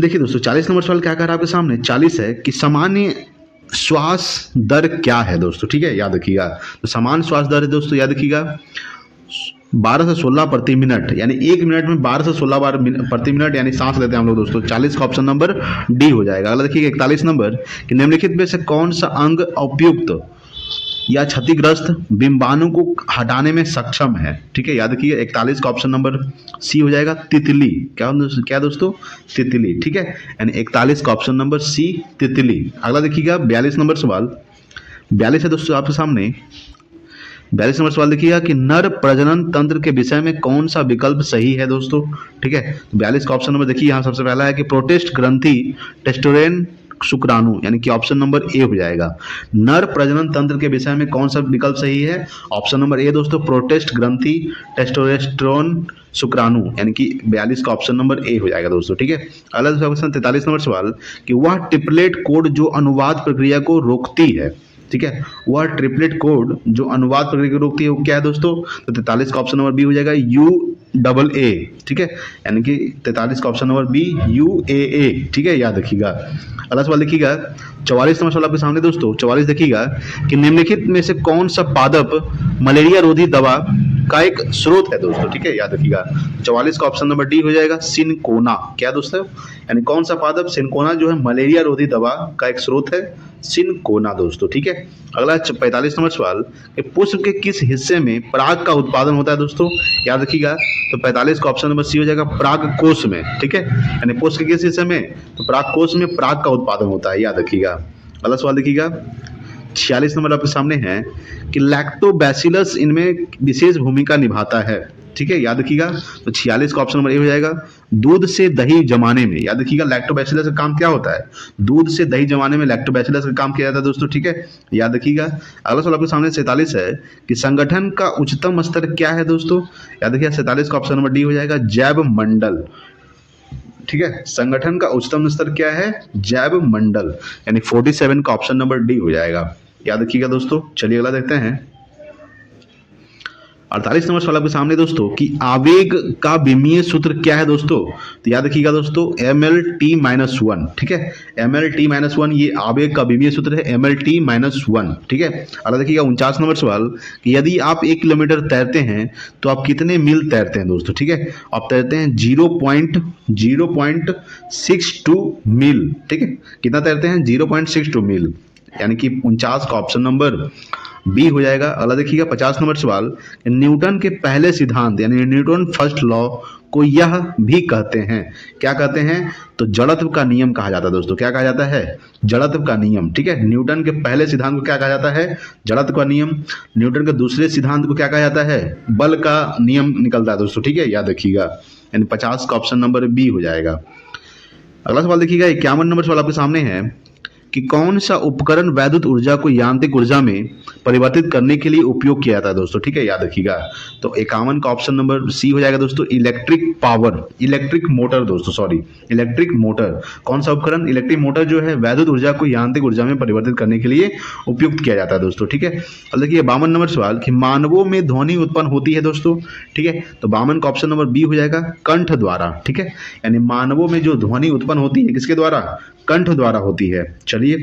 देखिए दोस्तों 40 नंबर सवाल क्या कह रहा है आपके सामने? 40 है कि सामान्य श्वास दर क्या है दोस्तों, ठीक है, याद रखिएगा। तो सामान्य श्वास दर है दोस्तों, याद रखिएगा 12 से 16 प्रति मिनट, यानी 1 मिनट में 12 से 16 बार प्रति मिनट यानी सांस लेते हैं हम लोग दोस्तों। 40 का ऑप्शन नंबर डी हो जाएगा। अगला देखिएगा 41 नंबर कि निम्नलिखित में से कौन सा अंग उपयुक्त या क्षतिग्रस्त बिंबाणु को हटाने में सक्षम है, ठीक है, याद रखिए। 41 का ऑप्शन नंबर सी हो जाएगा तितली। क्या दोस्तों? तितली, ठीक है, यानी 41 का ऑप्शन नंबर सी तितली। अगला देखिएगा 42 नंबर सवाल। 42 है दोस्तों आपके सामने। 42 नंबर सवाल देखिएगा कि नर प्रजनन तंत्र के विषय में कौन सा विकल्प सही है दोस्तों, ठीक है। 42 का ऑप्शन नंबर देखिए यहाँ सबसे पहला है कि प्रोटेस्ट ग्रंथि टेस्टोरेन शुक्राणु, यानी कि ऑप्शन नंबर ए हो जाएगा। नर प्रजनन तंत्र के विषय में कौन सा विकल्प सही है? ऑप्शन नंबर ए दोस्तों, प्रोटेस्ट ग्रंथि टेस्टोस्टेरोन शुक्राणु, यानी कि 42 का ऑप्शन नंबर ए हो जाएगा दोस्तों, ठीक है। अगला क्वेश्चन 43 नंबर सवाल कि वह ट्रिपलेट कोड जो अनुवाद प्रक्रिया को रोकती है, ठीक है, वह ट्रिपलेट कोड जो अनुवाद प्रक्रिया को रोकती है वो क्या है दोस्तों? तो 43 का ऑप्शन नंबर बी हो जाएगा UAA, ठीक है, यानी कि 43 का ऑप्शन नंबर बी UAA, ठीक है, याद रखिएगा। अगला सवाल देखिएगा 44 नंबर सवाल आपके सामने दोस्तों। 44 देखिएगा कि निम्नलिखित में से कौन सा पादप मलेरिया रोधी दवा का एक स्रोत है दोस्तों, ठीक है, याद रखिएगा। 44 का ऑप्शन नंबर डी हो जाएगा सिनकोना। क्या दोस्तों? यानी कौन सा पादप? सिनकोना जो है मलेरिया रोधी दवा का एक स्रोत है, सिनकोना दोस्तों, ठीक है। अगला 45 नंबर सवाल कि पुष्प के किस हिस्से में पराग का उत्पादन होता है दोस्तों, याद रखिएगा। तो 45 का ऑप्शन नंबर सी हो जाएगा पराग कोश में, ठीक है, यानी पुष्प के किस हिस्से में? तो पराग कोश में पराग का उत्पादन होता है, याद रखिएगा। अगला सवाल देखिएगा 46 नंबर आपके सामने है कि लैक्टोबैसिलस इनमें विशेष भूमिका निभाता है, ठीक है, याद रखिएगा। तो 46 का ऑप्शन नंबर ए हो जाएगा दूध से दही जमाने में, याद रखिएगा। लैक्टोबैसिलस का काम क्या होता है? दूध से दही जमाने में लैक्टोबैसिलस का काम किया जाता है दोस्तों, ठीक है, याद रखिएगा। अगला सवाल आपके सामने 47 है कि संगठन का उच्चतम स्तर क्या है दोस्तों, याद रखिएगा। 47 का ऑप्शन नंबर डी हो जाएगा जैव मंडल, ठीक है, संगठन का उच्चतम स्तर क्या है? जैव मंडल, यानी 47 का ऑप्शन नंबर डी हो जाएगा, याद रखिएगा दोस्तों। चलिए अगला देखते हैं 48 नंबर सवाल आपके सामने दोस्तों कि आवेग का विमीय सूत्र क्या है दोस्तों? तो याद रखिएगा दोस्तों MLT-1, ठीक है, MLT-1 ये आवेग का विमीय सूत्र है, MLT-1, ठीक है। अगला देखिएगा 49 नंबर सवाल कि यदि आप 1 किलोमीटर तैरते हैं तो आप कितने मील तैरते हैं दोस्तों, ठीक है। आप तैरते हैं 0.62 मील, ठीक है, कितना तैरते हैं? 0.62 मील, यानी कि 49 का ऑप्शन नंबर बी हो जाएगा। अगला देखिएगा 50 नंबर सवाल, न्यूटन के पहले सिद्धांत यानी न्यूटन फर्स्ट लॉ को यह भी कहते हैं, क्या कहते हैं? तो जड़त्व का नियम कहा जाता है दोस्तों। क्या कहा जाता है? जड़त्व का नियम। ठीक है, न्यूटन के पहले सिद्धांत को क्या कहा जाता है? जड़त्व का नियम। न्यूटन के दूसरे सिद्धांत को क्या कहा जाता है? बल का नियम निकलता है दोस्तों। ठीक है, याद रखिएगा। यानी 50 का ऑप्शन नंबर बी हो जाएगा। अगला सवाल देखिएगा 51 नंबर सवाल आपके सामने है कि कौन सा उपकरण वैद्युत ऊर्जा को यांत्रिक ऊर्जा में परिवर्तित करने के लिए उपयोग किया जाता है दोस्तों। ठीक है, याद रखिएगा। तो 51 का ऑप्शन नंबर सी हो जाएगा दोस्तों, इलेक्ट्रिक पावर, इलेक्ट्रिक मोटर दोस्तों, सॉरी इलेक्ट्रिक मोटर। कौन सा उपकरण? इलेक्ट्रिक मोटर जो है वैद्युत ऊर्जा को यांत्रिक ऊर्जा में परिवर्तित करने के लिए उपयुक्त किया जाता है दोस्तों। ठीक है, अब देखिए 52 नंबर सवाल कि मानवों में ध्वनि उत्पन्न होती है दोस्तों। ठीक है, तो 52 का ऑप्शन नंबर बी हो जाएगा, कंठ द्वारा। ठीक है, यानी मानवों में जो ध्वनि उत्पन्न होती है किसके द्वारा? कंठ द्वारा होती है। चलिए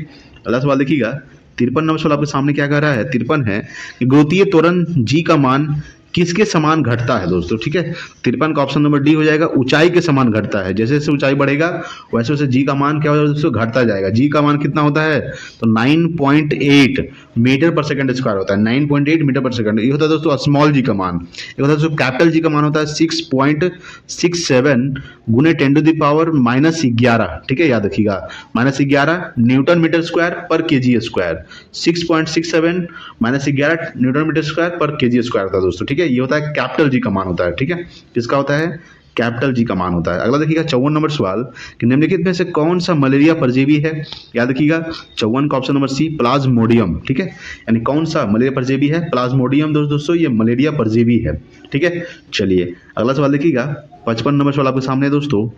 अगला सवाल देखिएगा 53 नंबर सवाल आपके सामने क्या कह रहा है? 53 है कि गुरुत्वीय त्वरण जी का मान किसके समान घटता है दोस्तों। ठीक है, 53 का ऑप्शन नंबर डी हो जाएगा, ऊंचाई के समान घटता है। जैसे जैसे ऊंचाई बढ़ेगा वैसे वैसे जी का मान क्या हो जाएगा दोस्तों? घटता जाएगा। जी का मान कितना होता है? तो 9.8 मीटर पर सेकंड स्क्वायर होता है। 9.8 मीटर पर सेकंड ये होता है दोस्तों स्मॉल जी का मान। ये होता है दोस्तों कैपिटल जी का मान होता है 6.67 गुने 10⁻⁻11। ठीक है, याद रखिएगा, -11 newton metre square per KG square. 6.67 -11 newton metre square per KG square होता है दोस्तों। ठीक है, ये होता है कैपिटल जी का मान होता है। ठीक है, किसका होता है? कैपिटल जी का मान होता है। अगला देखिएगा 54 नंबर सवाल कि निम्नलिखित में से कौन सा मलेरिया परजीवी है? याद रखिएगा 54 का ऑप्शन नंबर सी, प्लाज्मोडियम। ठीक है, यानी कौन सा मलेरिया परजीवी है? प्लाज्मोडियम दोस्तों, ये मलेरिया परजीवी है। ठीक है, चलिए अगला सवाल देखिएगा 55 नंबर सवाल आपके सामने दोस्तों।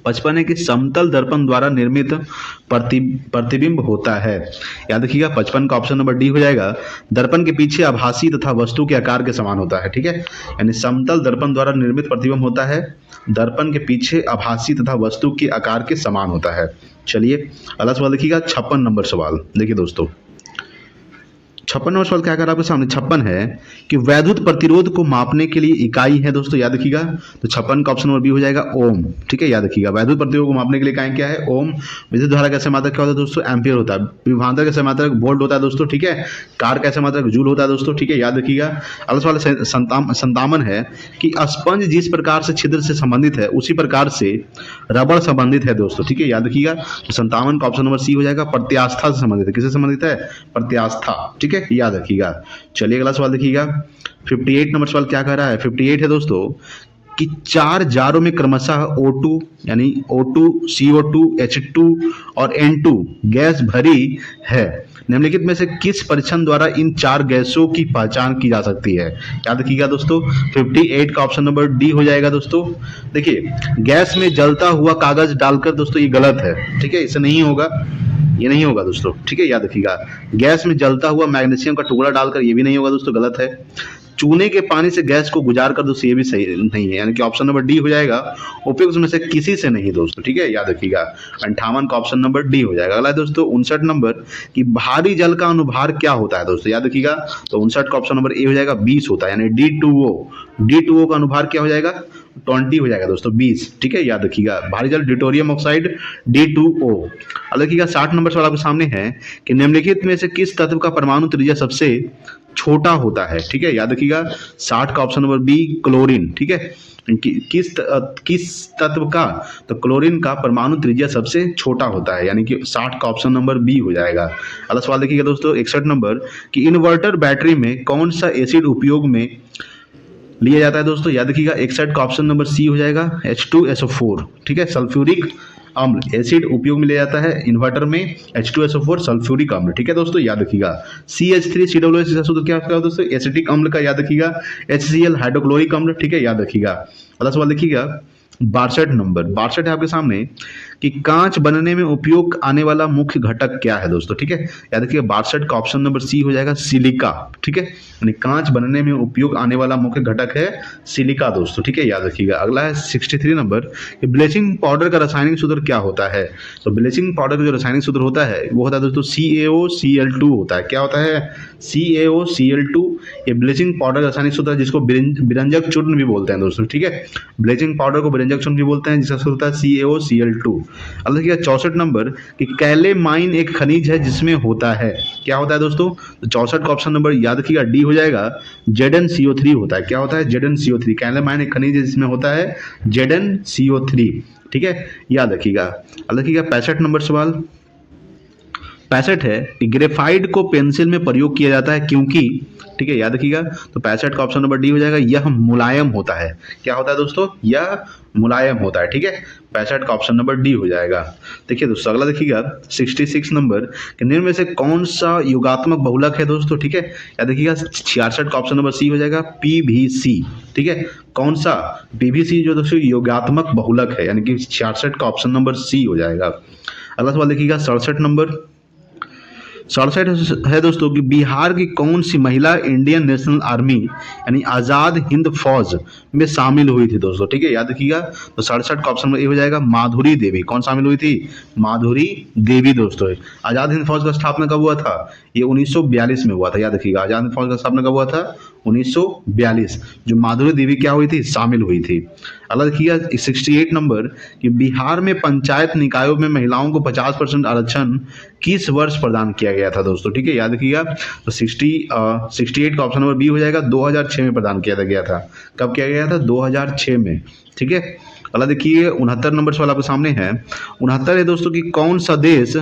55 है कि समतल दर्पण द्वारा निर्मित प्रतिबिंब होता है। याद रखिएगा 55 का ऑप्शन नंबर डी हो जाएगा, दर्पण के पीछे आभासी तथा वस्तु के आकार के समान होता है। ठीक है, यानी समतल दर्पण द्वारा निर्मित प्रतिबिंब होता है, दर्पण के पीछे आभासी तथा वस्तु के आकार के समान होता है। चलिए अगला सवाल देखिएगा 56 नंबर सवाल। देखिए दोस्तों 56 नंबर सवाल क्या कर रहा है आपके सामने? 56 है कि वैद्युत प्रतिरोध को मापने के लिए इकाई है दोस्तों। याद रखिएगा, तो 56 का ऑप्शन नंबर बी हो जाएगा, ओम। ठीक है, याद रखिएगा वैद्युत प्रतिरोध को मापने के लिए इकाई क्या है? ओम। विद्युत धारा कैसे मात्रक क्या होता है दोस्तों? एम्पियर होता है। विभवांतर कैसे मात्रक? वोल्ट होता है दोस्तों। ठीक है, कार कैसे मात्रक? जूल होता है दोस्तों। ठीक है, याद रखिएगा। अगला सवाल 57 है कि स्पंज जिस प्रकार से छिद्र से संबंधित है उसी प्रकार से रबड़ संबंधित है दोस्तों। ठीक है, याद रखिएगा। तो 57 का ऑप्शन नंबर सी हो जाएगा, प्रत्यास्था से संबंधित है। किससे संबंधित है? प्रत्यास्था। ठीक है, याद रखिएगा। चलिए अगला सवाल देखिएगा 58 नंबर सवाल क्या कह रहा है? 58 है दोस्तों कि 4 जारों में क्रमशः O2 यानी O2, CO2, H2 और N2 गैस भरी है। निम्नलिखित में से किस परीक्षण द्वारा इन 4 गैसों की पहचान की जा सकती है? याद रखिएगा दोस्तों 58 का ऑप्शन नंबर डी हो जाएगा दोस्तों। देखिए गैस में जलता हुआ कागज डालकर दोस्तों ये गलत है। ठीक है, इसे नहीं होगा, ये नहीं होगा दोस्तों। ठीक है, याद रखिएगा। गैस में जलता हुआ मैग्नीशियम का टुकड़ा डालकर ये भी नहीं होगा दोस्तों, गलत है। चूने के पानी से गैस को गुजार कर दोस्तों ये भी सही नहीं है, यानी कि ऑप्शन नंबर डी हो जाएगा, उपयुक्त में से किसी से नहीं दोस्तों। ठीक है, याद रखिएगा। 58 का ऑप्शन नंबर डी हो जाएगा। अगला है दोस्तों 59 नंबर कि भारी जल का अनुभार क्या होता है दोस्तों? याद रखिएगा। तो 59 का ऑप्शन नंबर ए हो जाएगा, 20 होता है, यानी D2O। D2O का अनुभार क्या हो जाएगा? 20 हो जाएगा दोस्तों, 20। ठीक है, याद रखिएगा। भारी जल ड्यूटेरियम ऑक्साइड D2O। अब देखिएगा 60 नंबर सवाल आपके सामने है कि निम्नलिखित में से किस तत्व का परमाणु त्रिज्या सबसे छोटा होता है? ठीक है, याद रखिएगा। 60 का ऑप्शन नंबर बी, क्लोरीन। ठीक है, किस तत्व का? तो क्लोरीन का परमाणु त्रिज्या सबसे छोटा होता है, यानी कि 60 का ऑप्शन नंबर बी हो जाएगा। अगला सवाल देखिएगा दोस्तों 61 नंबर कि इन्वर्टर बैटरी में कौन सा एसिड उपयोग में लिया जाता है दोस्तों? याद रखिएगा 61 का ऑप्शन नंबर सी हो जाएगा, H2SO4। ठीक है, सल्फ्यूरिक अम्ल एसिड उपयोग में लिया जाता है इन्वर्टर में, H2SO4 सल्फ्यूरिक अम्ल। ठीक है दोस्तों, याद रखिएगा। CH3COOH इसका सूत्र क्या होता है दोस्तों? एसिटिक अम्ल का, याद रखिएगा। HCl हाइड्रोक्लोरिक अम्ल। ठीक है, याद रखिएगा। अगला सवाल देखिएगा 62 नंबर। 62 है आपके सामने कि कांच बनने में उपयोग आने वाला मुख्य घटक क्या है दोस्तों? ठीक है, याद रखिएगा 62 का ऑप्शन नंबर सी हो जाएगा, सिलिका। ठीक है, यानी कांच बनने में उपयोग आने वाला मुख्य घटक है सिलिका दोस्तों। ठीक है, याद रखिएगा। अगला है 63 नंबर कि ब्लीचिंग पाउडर का रासायनिक सूत्र क्या होता है? तो ब्लीचिंग पाउडर का जो रासायनिक सूत्र होता है वो होता है दोस्तों CaOCl2 होता है। क्या होता है? CaOCl2। ये ब्लीचिंग पाउडर का रासायनिक सूत्र है जिसको विरंजक चूर्ण भी बोलते हैं दोस्तों। ठीक है, ब्लीचिंग पाउडर को रंजक चूर्ण भी बोलते हैं, जिसका सूत्र होता है CaOCl2। अब देखिएगा 64 नंबर कि कैलेमाइन एक खनिज है जिसमें होता है, क्या होता है दोस्तों? तो 64 का ऑप्शन नंबर याद रखिएगा डी हो जाएगा, ZnCO3 होता है। क्या होता है? ZnCO3। कैलेमाइन एक खनिज है जिसमें होता है ZnCO3, ठीक है, याद रखिएगा। अब देखिएगा 65 नंबर सवाल 65 है कि ग्रेफाइट को पेंसिल में प्रयोग किया जाता है क्योंकि, ठीक है, याद रखिएगा। तो 65 का ऑप्शन नंबर डी हो जाएगा, यह मुलायम होता है। क्या होता है दोस्तों? यह मुलायम होता है, ठीक है। 65 का ऑप्शन नंबर डी हो जाएगा। देखिए दोस्तों अगला देखिएगा 66 नंबर कि निम्न में से कौन सा योगात्मक बहुलक है दोस्तों, ठीक है, याद रखिएगा। 66 का ऑप्शन नंबर सी हो जाएगा, PVC, ठीक है। कौन सा? PVC जो दोस्तों योगात्मक बहुलक है, यानी कि 66 का ऑप्शन नंबर सी हो जाएगा। अगला सवाल देखिएगा 67 नंबर 67 है दोस्तों कि बिहार की कौन सी महिला इंडियन नेशनल आर्मी यानी आज़ाद हिंद फौज में शामिल हुई थी दोस्तों, ठीक है, याद रखिएगा। तो 67 का ऑप्शन ये हो जाएगा, माधुरी देवी। कौन शामिल हुई थी? माधुरी देवी दोस्तों। आज़ाद हिंद फौज का स्थापना कब हुआ था? ये 1942 में हुआ था, याद रखिएगा। आज़ाद हिंद फौज का स्थापना कब हुआ था? 1942। जो माधुरी देवी क्या हुई थी? शामिल हुई थी। अगला देखिएगा 68 नंबर कि बिहार में पंचायत निकायों में महिलाओं को 50% आरक्षण किस वर्ष प्रदान किया गया था दोस्तों, ठीक है, याद रखिएगा। तो 68 का ऑप्शन नंबर बी हो जाएगा, 2006 में प्रदान किया गया था। कब किया गया था? 2006 में, ठीक है। अगला देखिए 69 नंबर सवाल आपके सामने है। 69 है दोस्तों कि कौन सा देश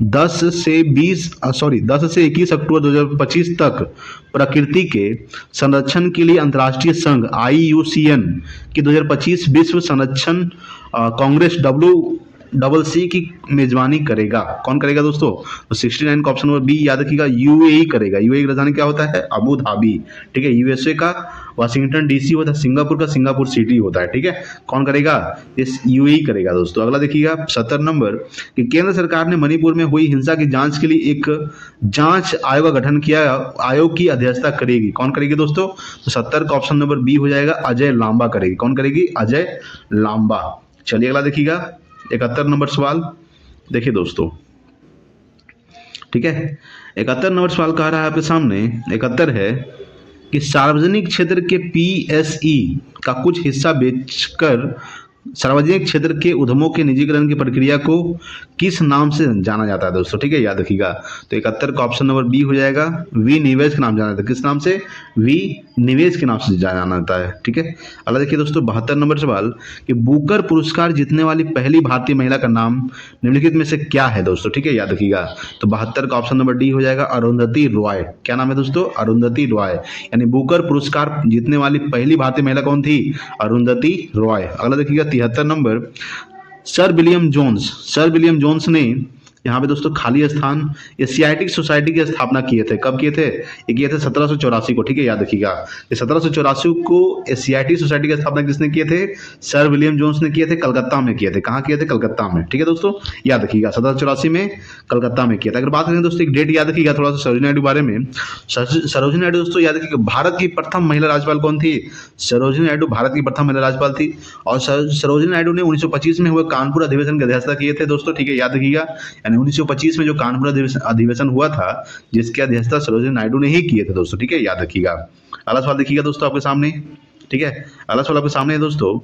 10 से 21 अक्टूबर 2025 तक प्रकृति के संरक्षण के लिए अंतर्राष्ट्रीय संघ IUCN की 2025 विश्व संरक्षण कांग्रेस WCC की मेजबानी करेगा? कौन करेगा दोस्तों? तो 69 का ऑप्शन नंबर बी याद रखिएगा, UAE करेगा। UAE की राजधानी क्या होता है? अबू धाबी, ठीक है। USA का वाशिंगटन DC होता है, सिंगापुर का सिंगापुर सिटी होता है, ठीक है। कौन करेगा? इस UAE करेगा दोस्तों। अगला देखिएगा 70 नंबर कि केंद्र सरकार ने मणिपुर में हुई हिंसा की जांच के लिए एक जांच आयोग का गठन किया, आयोग की अध्यक्षता करेगी। कौन करेगी दोस्तों? तो 70 का ऑप्शन नंबर बी हो जाएगा, अजय लांबा करेगी। कौन करेगी? अजय लांबा। चलिए अगला देखिएगा 71 नंबर सवाल देखिए दोस्तों, ठीक है। 71 नंबर सवाल कह रहा है आपके सामने, 71 है कि सार्वजनिक क्षेत्र के PSE का कुछ हिस्सा बेचकर सार्वजनिक क्षेत्र के उद्यमों के निजीकरण की प्रक्रिया को किस नाम से जाना जाता है दोस्तों, ठीक है, याद रखिएगा। तो 71 का ऑप्शन नंबर बी हो जाएगा, विनिवेश के नाम जाना जाता है। किस नाम से? विनिवेश के नाम से जाना जाता है, ठीक है। अगला देखिए दोस्तों 72 नंबर सवाल कि बुकर पुरस्कार जीतने वाली पहली भारतीय महिला का नाम निम्नलिखित में से क्या है दोस्तों, ठीक है, याद रखिएगा। तो 72 का ऑप्शन नंबर डी हो जाएगा, अरुंधति रॉय। क्या नाम है दोस्तों? अरुंधति रॉय। यानी बुकर पुरस्कार जीतने वाली पहली भारतीय महिला कौन थी? अरुंधति रॉय। अगला देखिएगा 73 नंबर सर विलियम जोन्स ने यहाँ पे दोस्तों खाली स्थान एशियाटिक सोसाइटी की स्थापना किए थे। कब किए थे? ये किए थे 1784 को, ठीक है, याद रखिएगा। 1784 को एशियाटिक सोसाइटी की स्थापना किसने किए थे? सर विलियम जोन्स ने किए थे। कलकत्ता में किए थे। कहाँ किए थे? कलकत्ता में, ठीक है दोस्तों, याद रखिएगा। 1784 में कलकत्ता में किया था। अगर बात करें दोस्तों एक डेट याद रखिएगा थोड़ा सा सरोजिनी नायडू बारे में। सरोजिनी नायडू दोस्तों याद रखिएगा भारत की प्रथम महिला राज्यपाल कौन थी? सरोजिनी नायडू भारत की प्रथम महिला राज्यपाल थी। और सरोजिनी नायडू ने 1925 में हुए कानपुर अधिवेशन की अध्यक्षता किए थे दोस्तों, ठीक है, याद रखिएगा। 1925 में जो कानपुर अधिवेशन हुआ था जिसकी अध्यक्षता सरोजिनी नायडू ने ही किए थे दोस्तों, ठीक है, याद रखिएगा। अगला सवाल देखिएगा दोस्तों आपके सामने, ठीक है। अगला सवाल आपके सामने है दोस्तों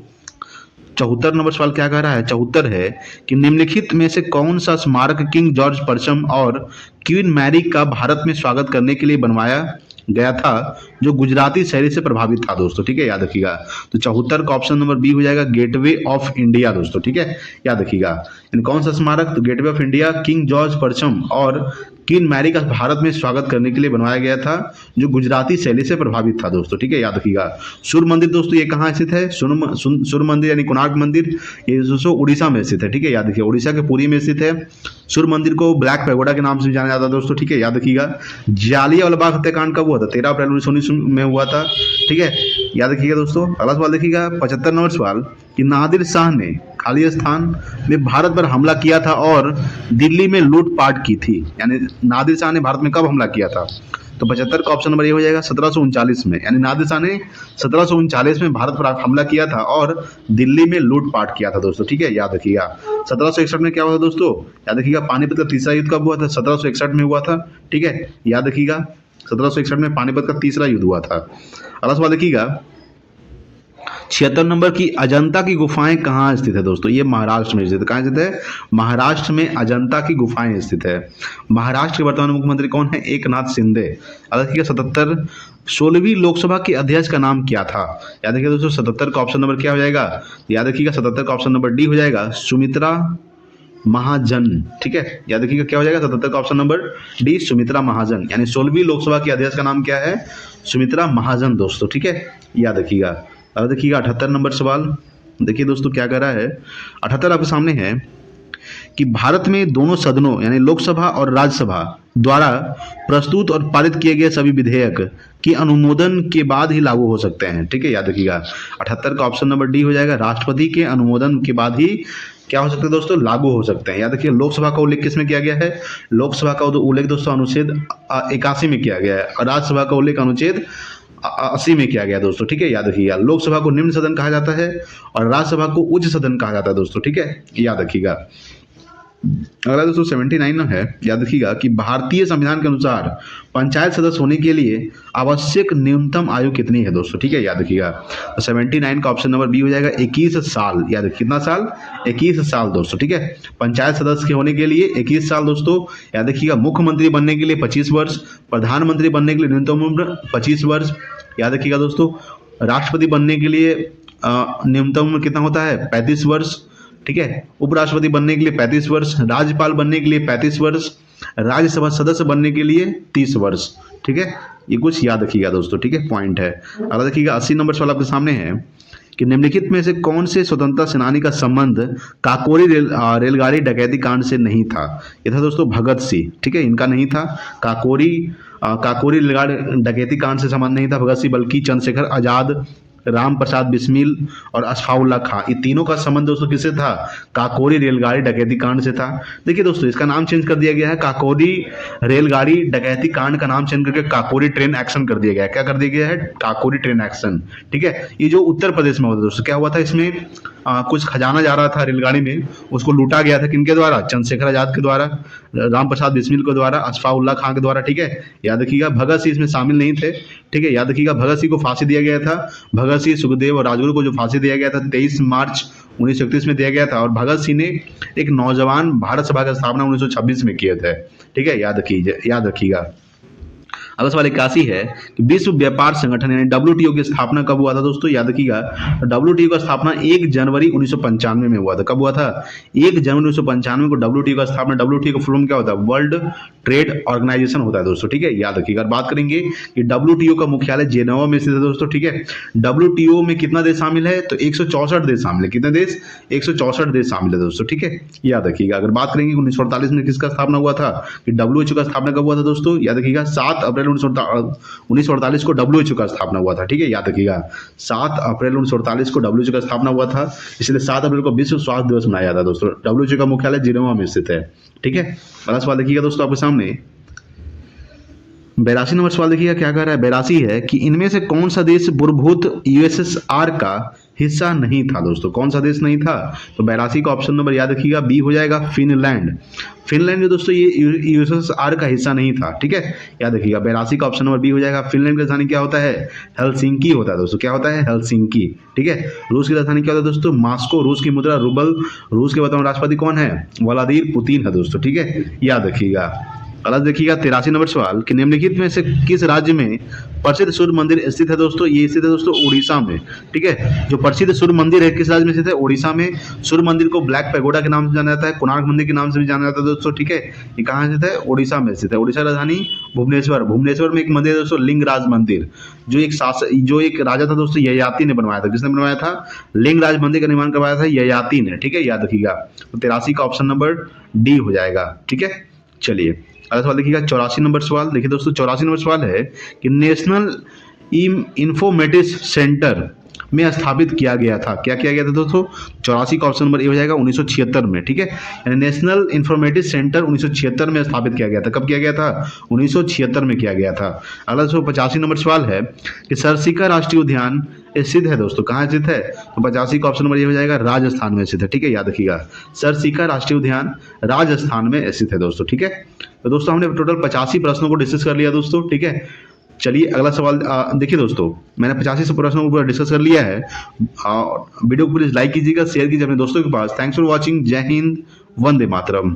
74 नंबर सवाल क्या कह रहा है? 74 है कि निम्नलिखित में से कौन सा स्मारक किंग जॉर्ज परचम और क्वीन मैरी का भारत में स्वागत करने के लिए बनवाया गया था जो गुजराती शैली से प्रभावित था दोस्तों, ठीक है, याद रखिएगा। तो 74 का ऑप्शन नंबर बी हो जाएगा, गेटवे ऑफ इंडिया दोस्तों, ठीक है, याद रखिएगा। कौन सा स्मारक? तो gateway of India king George परचम और क्वीन मैरी का भारत में स्वागत करने के लिए बनवाया गया था जो गुजराती शैली से प्रभावित था दोस्तों, ठीक है, याद रखिएगा। सूर्य मंदिर दोस्तों ये कहाँ स्थित है? सूर्य मंदिर यानी कोणार्क मंदिर ये दोस्तों उड़ीसा में स्थित है, ठीक है, याद रखिए। उड़ीसा के पुरी में स्थित है। सूर्य मंदिर को ब्लैक पैगोडा के नाम से जाना जाता है दोस्तों, ठीक है, याद रखिएगा। जालियांवाला बाग हत्याकांड कब हुआ था? 13 अप्रैल 1919 में हुआ था, ठीक है, याद रखिएगा दोस्तों। अगला सवाल देखिएगा 75 नंबर सवाल कि नादिर शाह ने खाली स्थान में भारत पर हमला किया था और दिल्ली में लूटपाट की थी। यानी नादिर शाह ने भारत में कब हमला किया था? तो 75 का ऑप्शन नंबर ये हो जाएगा 1739 में। यानी नादिर शाह ने 1739 में भारत पर हमला किया था और दिल्ली में लूटपाट किया था दोस्तों, ठीक है, याद रखिएगा। 1761 में क्या हुआ था दोस्तों? याद रखिएगा। पानीपत का तीसरा युद्ध कब हुआ था? 1761 में हुआ था, ठीक है, याद रखिएगा। 1761 में पानीपत का तीसरा युद्ध हुआ था। अगला सवाल देखिएगा 76 नंबर की अजंता की गुफाएं कहाँ स्थित है दोस्तों? ये महाराष्ट्र में स्थित है। कहाँ स्थित है? महाराष्ट्र में अजंता की गुफाएं स्थित है। महाराष्ट्र के वर्तमान मुख्यमंत्री कौन है? एकनाथ शिंदे। याद रखिएगा 77। 16वीं लोकसभा के अध्यक्ष का नाम क्या था? याद रखिएगा दोस्तों 77 का ऑप्शन नंबर क्या हो जाएगा? याद रखिएगा 77 का ऑप्शन नंबर डी हो जाएगा, सुमित्रा महाजन। ठीक है, याद रखिएगा क्या हो जाएगा 77 का option number D, Sumitra Mahajan. यानी 16वीं लोकसभा के अध्यक्ष का नाम क्या है? सुमित्रा महाजन दोस्तों। ठीक है, याद रखिएगा। अब देखिएगा 78 नंबर सवाल। देखिए दोस्तों क्या कह रहा है 78 आपके सामने है कि भारत में दोनों सदनों यानी लोकसभा और राज्यसभा द्वारा प्रस्तुत और पारित किए गए सभी विधेयक के अनुमोदन के बाद ही लागू हो सकते हैं। ठीक है, याद रखिएगा 78 का ऑप्शन नंबर डी हो जाएगा, राष्ट्रपति के अनुमोदन के बाद ही क्या हो सकते हैं दोस्तों? लागू हो सकते हैं। याद रखिए लोकसभा का उल्लेख किसमें किया गया है? लोकसभा का उल्लेख दोस्तों अनुच्छेद 81 में किया गया है और राज्यसभा का उल्लेख अनुच्छेद 80 में किया गया दोस्तों। ठीक है, याद रखिएगा लोकसभा को निम्न सदन कहा जाता है और राज्यसभा को उच्च सदन कहा जाता है दोस्तों। ठीक है, याद रखिएगा। अगला दोस्तों 79 है, याद रखिएगा कि भारतीय संविधान के अनुसार पंचायत सदस्य होने के लिए आवश्यक न्यूनतम आयु कितनी है दोस्तों? ठीक है, याद रखिएगा। तो 79 का ऑप्शन नंबर बी हो जाएगा 21 साल। याद रखिए कितना साल? 21 साल दोस्तों। ठीक है, पंचायत सदस्य के होने के लिए 21 साल दोस्तों। याद रखिएगा मुख्यमंत्री बनने के लिए 25 वर्ष, प्रधानमंत्री बनने के लिए न्यूनतम उम्र 25 वर्ष। याद रखिएगा दोस्तों राष्ट्रपति बनने के लिए न्यूनतम उम्र कितना होता है? 35 वर्ष। ठीक है, उपराष्ट्रपति बनने के लिए 35 वर्ष, राज्यपाल बनने के लिए 35 वर्ष, राज्यसभा सदस्य बनने के लिए 30 वर्ष। ठीक है, ये कुछ याद रखिएगा दोस्तों। ठीक है, पॉइंट है। अगला देखिएगा 80 नंबर सवाल आपके सामने है कि निम्नलिखित में से कौन से स्वतंत्रता सेनानी का संबंध काकोरी रेलगाड़ी डकैती कांड से नहीं था? ये था दोस्तों भगत सिंह। ठीक है, इनका नहीं था। काकोरी रेलगाड़ी डकैती कांड से संबंध नहीं था भगत सिंह, बल्कि चंद्रशेखर आजाद, राम प्रसाद बिस्मिल और अशफाउल्ला खां, ये तीनों का संबंध दोस्तों किससे था? काकोरी रेलगाड़ी डकैती कांड से था। देखिए दोस्तों इसका नाम चेंज कर दिया गया है, काकोरी रेलगाड़ी डकैती कांड का नाम चेंज करके काकोरी ट्रेन एक्शन कर दिया गया है। क्या कर दिया गया है? Kakori train action. ठीक है, ये जो उत्तर प्रदेश में हुआ था दोस्तों, क्या हुआ था इसमें? कुछ खजाना जा रहा था रेलगाड़ी में, उसको लूटा गया था किनके द्वारा? चंद्रशेखर आजाद के द्वारा, राम प्रसाद बिस्मिल के द्वारा, अशफाउल्ला खां के द्वारा। ठीक है, याद रखिएगा भगत सिंह इसमें शामिल नहीं थे। ठीक है, याद रखिएगा भगत सिंह को फांसी दिया गया था। भगत सिंह, सुखदेव और राजगुरु को जो फांसी दिया गया था 23 मार्च 1931 में दिया गया था और भगत सिंह ने एक नौजवान भारत सभा की स्थापना 1926 में किए थे। ठीक है, याद रखिएगा। अगला सवाल 81 है कि विश्व व्यापार संगठन यानी WTO की स्थापना कब हुआ था दोस्तों? याद रखिएगा WTO का स्थापना 1 जनवरी 1995 में हुआ था। कब हुआ था? 1 जनवरी 1995 को WTO का स्थापना। WTO का फुल फॉर्म क्या होता है? वर्ल्ड ट्रेड ऑर्गेनाइजेशन होता है दोस्तों। ठीक है, याद रखिएगा। बात करेंगे कि WTO का मुख्यालय जेनेवा में स्थित है दोस्तों। ठीक है, WTO में कितना देश शामिल है? तो 164 देश शामिल है। कितने देश? 164 देश शामिल है दोस्तों। ठीक है, याद रखिएगा। अगर बात करेंगे 1948 में किसका स्थापना हुआ था कि WHO का स्थापना कब हुआ था दोस्तों? याद रखिएगा 7 अप्रैल 1948 को WHO का स्थापना हुआ था। ठीक है, याद रखिएगा 7 अप्रैल 1948 को WHO का स्थापना हुआ था, इसलिए 7 अप्रैल को विश्व स्वास्थ्य दिवस मनाया जाता है दोस्तों। WHO का मुख्यालय जिनेवा में स्थित है। ठीक है, अगला सवाल देखिएगा दोस्तों आपके सामने 82 नंबर सवाल देखिएगा क्या कह रहा है। 82 है कि इनमें से कौन सा देश पूर्वभूत USSR का हिस्सा नहीं था दोस्तों? कौन सा देश नहीं था? तो 82 का ऑप्शन नंबर याद रखिएगा बी हो जाएगा, फिनलैंड। फिनलैंड जो दोस्तों ये USSR का हिस्सा नहीं था। ठीक है, याद रखिएगा 82 का ऑप्शन नंबर बी हो जाएगा। फिनलैंड की राजधानी क्या होता है? हेलसिंकी होता है दोस्तों। क्या होता है? हेलसिंकी। ठीक है, रूस की राजधानी क्या होता है दोस्तों? मॉस्को। रूस की मुद्रा रूबल। रूस के वर्तमान राष्ट्रपति कौन है? व्लादिमीर पुतिन है दोस्तों। ठीक है, याद रखिएगा। अगला देखिएगा 83 नंबर सवाल कि निम्नलिखित में से किस राज्य में प्रसिद्ध सूर्य मंदिर स्थित है दोस्तों? ये स्थित है दोस्तों उड़ीसा में। ठीक है, जो प्रसिद्ध सूर्य मंदिर है किस राज्य में स्थित है? उड़ीसा में। सूर्य मंदिर को ब्लैक पैगोडा के नाम से जाना जाता है, कोणार्क मंदिर के नाम से भी जाना जाता है दोस्तों। ठीक है, ये कहाँ स्थित है? उड़ीसा में स्थित है। उड़ीसा राजधानी भुवनेश्वर। भुवनेश्वर में एक मंदिर है दोस्तों लिंगराज मंदिर, जो एक राजा था दोस्तों ययाति ने बनवाया था। किसने बनवाया था? लिंगराज मंदिर का निर्माण करवाया था ययाति ने। ठीक है, याद रखिएगा। तो 83 का ऑप्शन नंबर डी हो जाएगा। ठीक है, चलिए अगला सवाल देखिएगा 84 नंबर सवाल। देखिए दोस्तों 84 नंबर सवाल है कि नेशनल इंफॉर्मेटिक्स सेंटर में स्थापित किया गया था। क्या किया गया था दोस्तों? 84 का ऑप्शन नंबर ए हो जाएगा 1976 में। ठीक है, यानी नेशनल इंफॉर्मेटिक्स सेंटर 1976 में स्थापित किया गया था। कब किया गया था? 1976 में किया गया था। अगला 85 नंबर सवाल है कि सरसिका राष्ट्रीय उद्यान स्थित है दोस्तों। कहाँ स्थित है? तो 85 का ऑप्शन नंबर ये हो जाएगा राजस्थान में स्थित है। ठीक है, याद रखिएगा सरसिका राष्ट्रीय उद्यान राजस्थान में स्थित है दोस्तों। ठीक है, तो दोस्तों हमने टोटल 85 प्रश्नों को डिस्कस कर लिया दोस्तों। ठीक है, चलिए अगला सवाल देखिए दोस्तों, मैंने 85 से प्रश्नों को पूरा डिस्कस कर लिया है। वीडियो को प्लीज लाइक कीजिएगा, शेयर कीजिए अपने दोस्तों के पास। Thanks for watching. जय हिंद, वंदे मातरम।